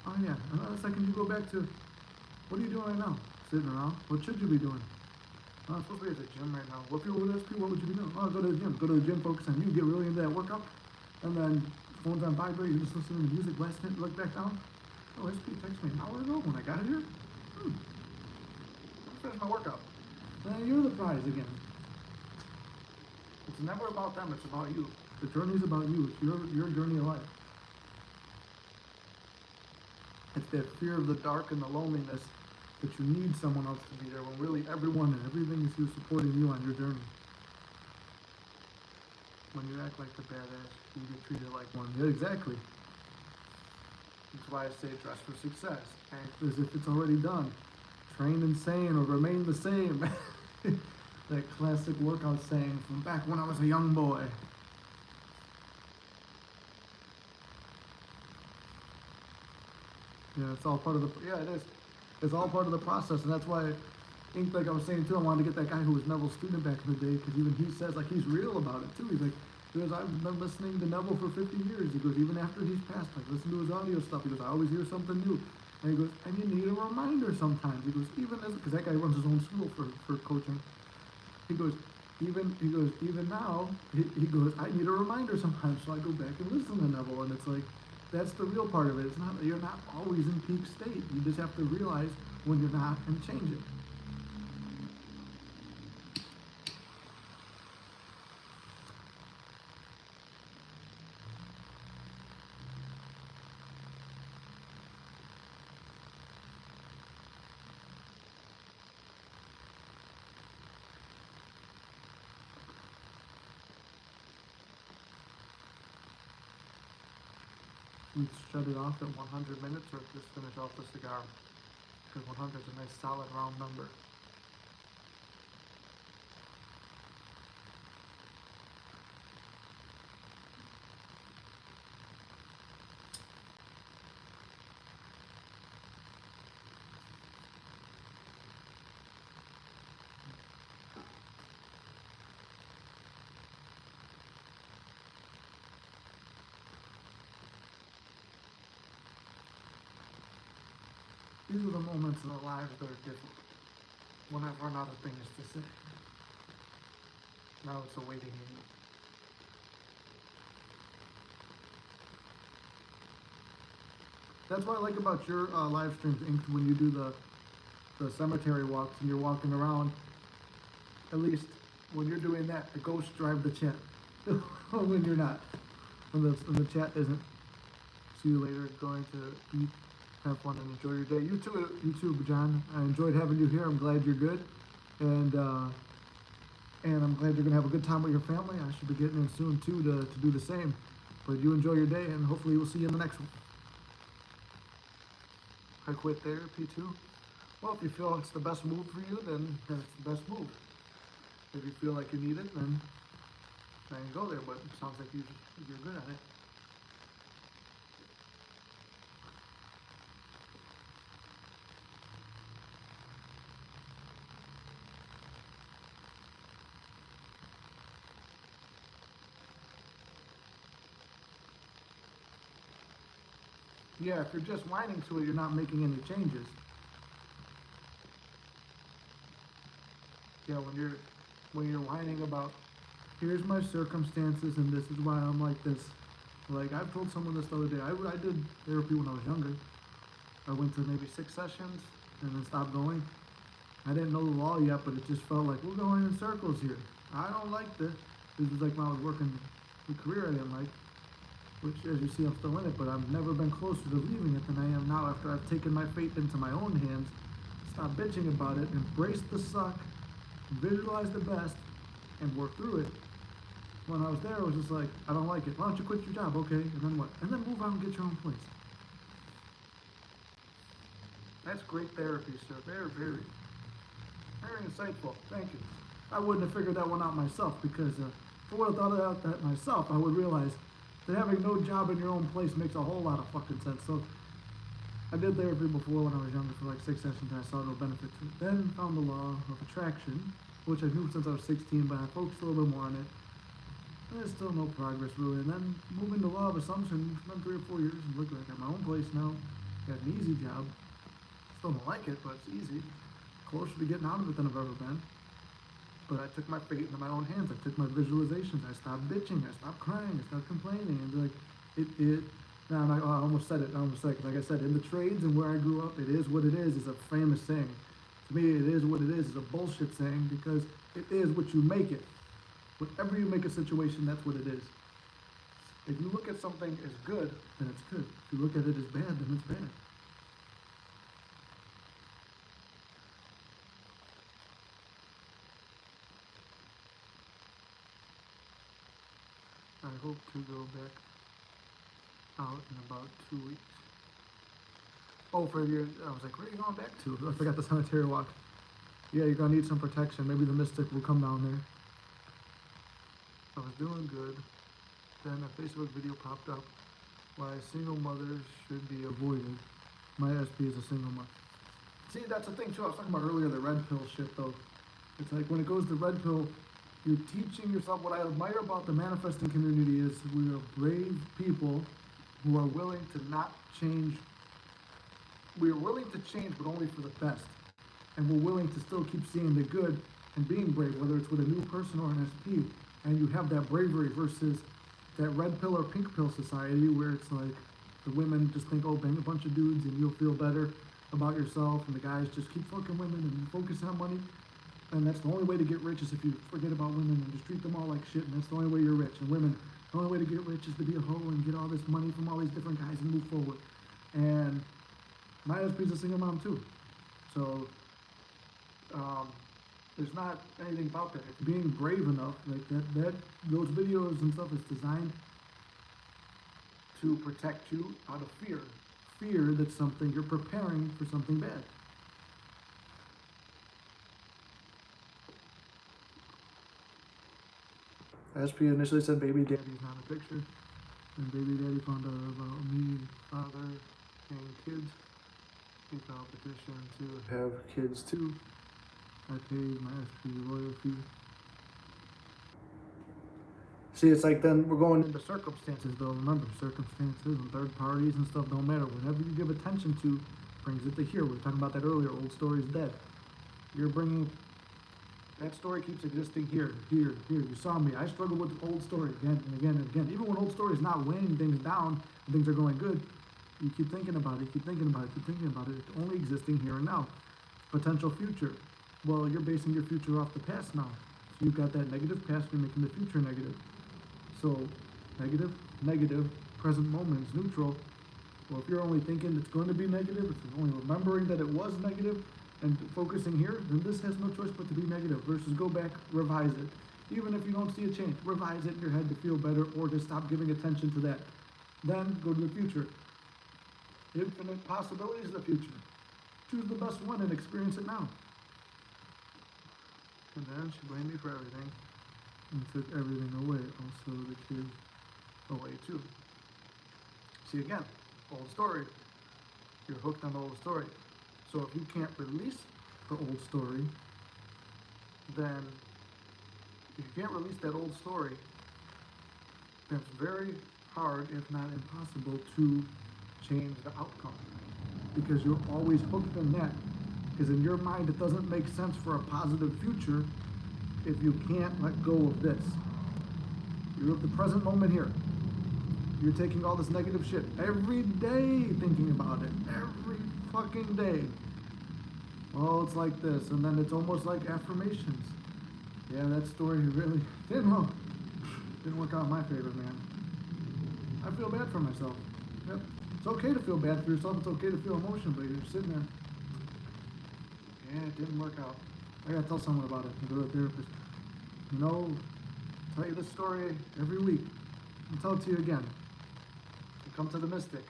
Oh yeah, another second you go back to, what are you doing right now? Sitting around? What should you be doing? Oh, I'm supposed to be at the gym right now. What if you were with SP, what would you be doing? Oh, go to the gym. Go to the gym, focus on you, get really into that workout. And then, phone's on vibrate, you're just listening to music, last minute, look back down. Oh, SP texted me an hour ago when I got here. I finished my workout. And you're the prize again. It's never about them, it's about you. The journey's about you. It's your journey of life. It's that fear of the dark and the loneliness that you need someone else to be there when really everyone and everything is here supporting you on your journey. When you act like the badass, you get treated like one. Yeah, exactly. That's why I say dress for success. Act as if it's already done. Train insane or remain the same. That classic workout saying from back when I was a young boy. Yeah, it's all part of the, yeah, it is. It's all part of the process, and that's why, Ink, like I was saying too, I wanted to get that guy who was Neville's student back in the day, because even he says, like, he's real about it too. He's like, I've been listening to Neville for 50 years. He goes, even after he's passed, like, listen to his audio stuff. He goes, I always hear something new. And he goes, and you need a reminder sometimes. He goes, even as, because that guy runs his own school for coaching. He goes, even now, he goes, I need a reminder sometimes, so I go back and listen to Neville, and it's like, that's the real part of it. It's not, you're not always in peak state. You just have to realize when you're not and change it. Let's shut it off at 100 minutes or just finish off the cigar. Because 100 is a nice solid round number. These are the moments in our lives that are different. When I've run out of things to say. Now it's a waiting game. That's what I like about your live streams, Ink, when you do the cemetery walks and you're walking around. At least when you're doing that, the ghosts drive the chat. When you're not. When the chat isn't. See you later, going to eat. Have fun and enjoy your day. You too, John. I enjoyed having you here. I'm glad you're good, and I'm glad you're gonna have a good time with your family. I should be getting in soon too to do the same. But you enjoy your day, and hopefully we'll see you in the next one. I quit there, P2. Well, if you feel it's the best move for you, then it's the best move. If you feel like you need it, then go there. But it sounds like you're good at it. Yeah, if you're just whining to it, you're not making any changes. Yeah, when you're whining about, here's my circumstances and this is why I'm like this. Like I've told someone this the other day. I did therapy when I was younger. I went to maybe 6 sessions and then stopped going. I didn't know the law yet, but it just felt like we're going in circles here. I don't like this. This was like when I was working the career I didn't like, which as you see I'm still in it, but I've never been closer to leaving it than I am now after I've taken my fate into my own hands, stopped bitching about it, embraced the suck, visualize the best, and work through it. When I was there, it was just like, I don't like it. Why don't you quit your job? Okay, and then what? And then move on and get your own place. That's great therapy, sir. Very, very, very insightful. Thank you. I wouldn't have figured that one out myself because if I would have thought about that myself, I would realize that having no job in your own place makes a whole lot of fucking sense. So I did therapy before when I was younger for like 6 sessions and I saw no benefit to it. Then found the law of attraction, which I knew since I was 16, but I focused a little bit more on it. And there's still no progress really. And then moving to law of assumption, it's been 3 or 4 years and look like I got my own place now. Got an easy job. Still don't like it, but it's easy. Closer to getting out of it than I've ever been. But I took my fate into my own hands. I took my visualizations. I stopped bitching. I stopped crying. I stopped complaining. And like, now I'm like, oh, I almost said it. I almost said it. Like I said, in the trades and where I grew up, it is what it is a famous saying. To me, it is what it is a bullshit saying because it is what you make it. Whatever you make a situation, that's what it is. If you look at something as good, then it's good. If you look at it as bad, then it's bad. I hope to go back out in about 2 weeks. Oh, for your, I was like, where are you going back to? I forgot the cemetery walk. Yeah, you're gonna need some protection. Maybe the mystic will come down there. I was doing good. Then a Facebook video popped up. Why single mothers should be avoided. My SP is a single mother. See, that's the thing too. I was talking about earlier, the red pill shit though. It's like when it goes to red pill, you're teaching yourself. What I admire about the manifesting community is we are brave people who are willing to not change. We are willing to change, but only for the best. And we're willing to still keep seeing the good and being brave, whether it's with a new person or an SP. And you have that bravery versus that red pill or pink pill society where it's like the women just think, oh, bang a bunch of dudes and you'll feel better about yourself, and the guys just keep fucking women and focus on money. And that's the only way to get rich is if you forget about women and just treat them all like shit, and that's the only way you're rich. And women, the only way to get rich is to be a hoe and get all this money from all these different guys and move forward. And my SP's a single mom too. So there's not anything about that. It's being brave enough, like that those videos and stuff is designed to protect you out of fear. Fear that something, you're preparing for something bad. SP initially said baby daddy's not a picture. And baby daddy found out about me, father, and kids. He filed a petition to have kids too. I paid my SP royal fee. See, it's like then we're going into circumstances though. Remember, circumstances and third parties and stuff don't matter. Whenever you give attention to, brings it to here. We were talking about that earlier. Old story is dead. You're bringing, that story keeps existing here. You saw me. I struggle with the old story again and again and again. Even when old story is not weighing things down and things are going good, you keep thinking about it, keep thinking about it, keep thinking about it. It's only existing here and now. Potential future. Well, you're basing your future off the past now. So you've got that negative past, you're making the future negative. So negative, present moment is neutral. Well, if you're only thinking it's going to be negative, if you're only remembering that it was negative and focusing here, then this has no choice but to be negative versus go back, revise it. Even if you don't see a change, revise it in your head to feel better or to stop giving attention to that. Then go to the future. Infinite possibilities of the future. Choose the best one and experience it now. And then she blamed me for everything and took everything away, also the kids away too. See again, old story. You're hooked on the old story. So if you can't release the old story, then if you can't release that old story, then it's very hard, if not impossible, to change the outcome, because you're always hooked in that. Because in your mind, it doesn't make sense for a positive future if you can't let go of this. You're at the present moment here. You're taking all this negative shit every day, thinking about it every fucking day. Well, it's like this, and then it's almost like affirmations. Yeah, that story really didn't work out in my favor, man. I feel bad for myself. Yep. It's okay to feel bad for yourself. It's okay to feel emotion, but you're sitting there. Yeah, it didn't work out. I gotta tell someone about it and go to a therapist. You know, tell you this story every week. I'll tell it to you again. You come to the Mystic.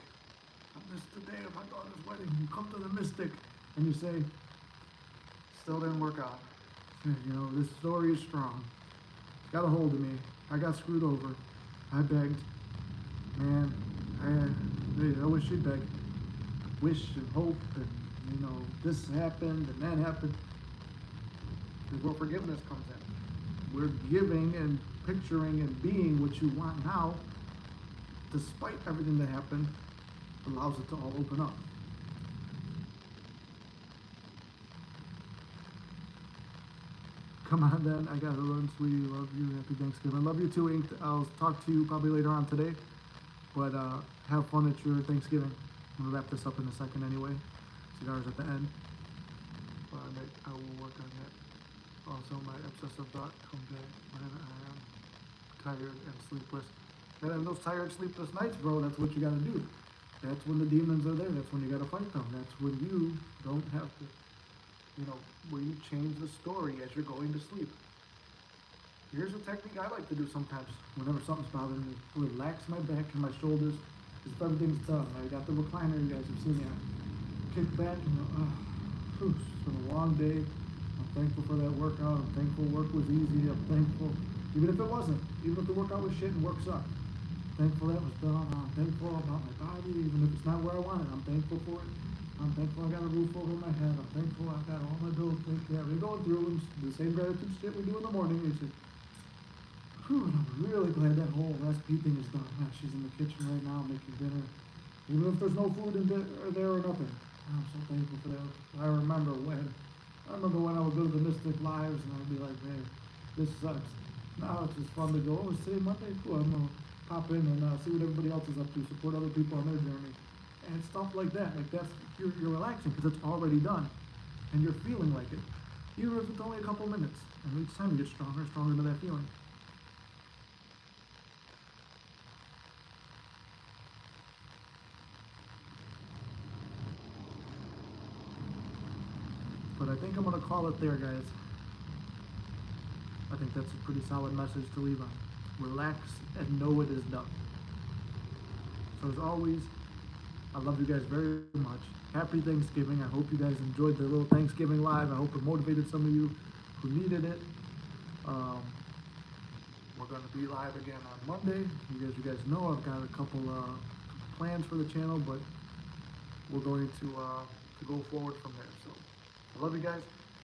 On this the day of my daughter's wedding, you come to the Mystic and you say, still didn't work out. You know, this story is strong. It's got a hold of me. I got screwed over. I begged. Man, I wish she'd beg. Wish and hope and, you know, this happened and that happened. Because where forgiveness comes in. We're giving and picturing and being what you want now, despite everything that happened, allows it to all open up. Come on then, I gotta run, sweetie, love you, happy Thanksgiving. I love you too, Inked. I'll talk to you probably later on today, but have fun at your Thanksgiving. I'm gonna wrap this up in a second anyway. Cigars at the end. I will work on that. Also, my obsessive thought comes back when I am tired and sleepless. And those tired, sleepless nights, bro, that's what you gotta do. That's when the demons are there. That's when you gotta fight them. That's when you don't have to, you know, where you change the story as you're going to sleep. Here's a technique I like to do sometimes whenever something's bothering me. Relax my back and my shoulders. If everything's done, I got the recliner, you guys have seen that. Kick back and go, it's been a long day. I'm thankful for that workout. I'm thankful work was easy. I'm thankful, even if it wasn't, even if the workout was shit and work sucked. Thankful that was done. I'm thankful about my body, even if it's not where I want it. I'm thankful for it. I'm thankful I got a roof over my head. I'm thankful I've got all my bills taken care of. We're going through the same gratitude shit we do in the morning. You say, whew, I'm really glad that whole recipe thing is done. Yeah, she's in the kitchen right now making dinner. Even if there's no food in there or nothing. I'm so thankful for that. I remember when I would go to the Mystic Lives and I'd be like, man, this sucks. Now it's just fun to go, oh, it's today Monday? Cool, I'm gonna pop in and see what everybody else is up to, support other people on their journey. And stuff like that, like that's, you're relaxing because it's already done. And you're feeling like it. Even if it's only a couple minutes. And each time you get stronger and stronger into that feeling. But I think I'm gonna call it there, guys. I think that's a pretty solid message to leave on. Relax and know it is done. So as always, I love you guys very much. Happy Thanksgiving. I hope you guys enjoyed the little Thanksgiving live. I hope it motivated some of you who needed it. We're going to be live again on Monday. You guys know I've got a couple plans for the channel, but we're going to go forward from there. So I love you guys.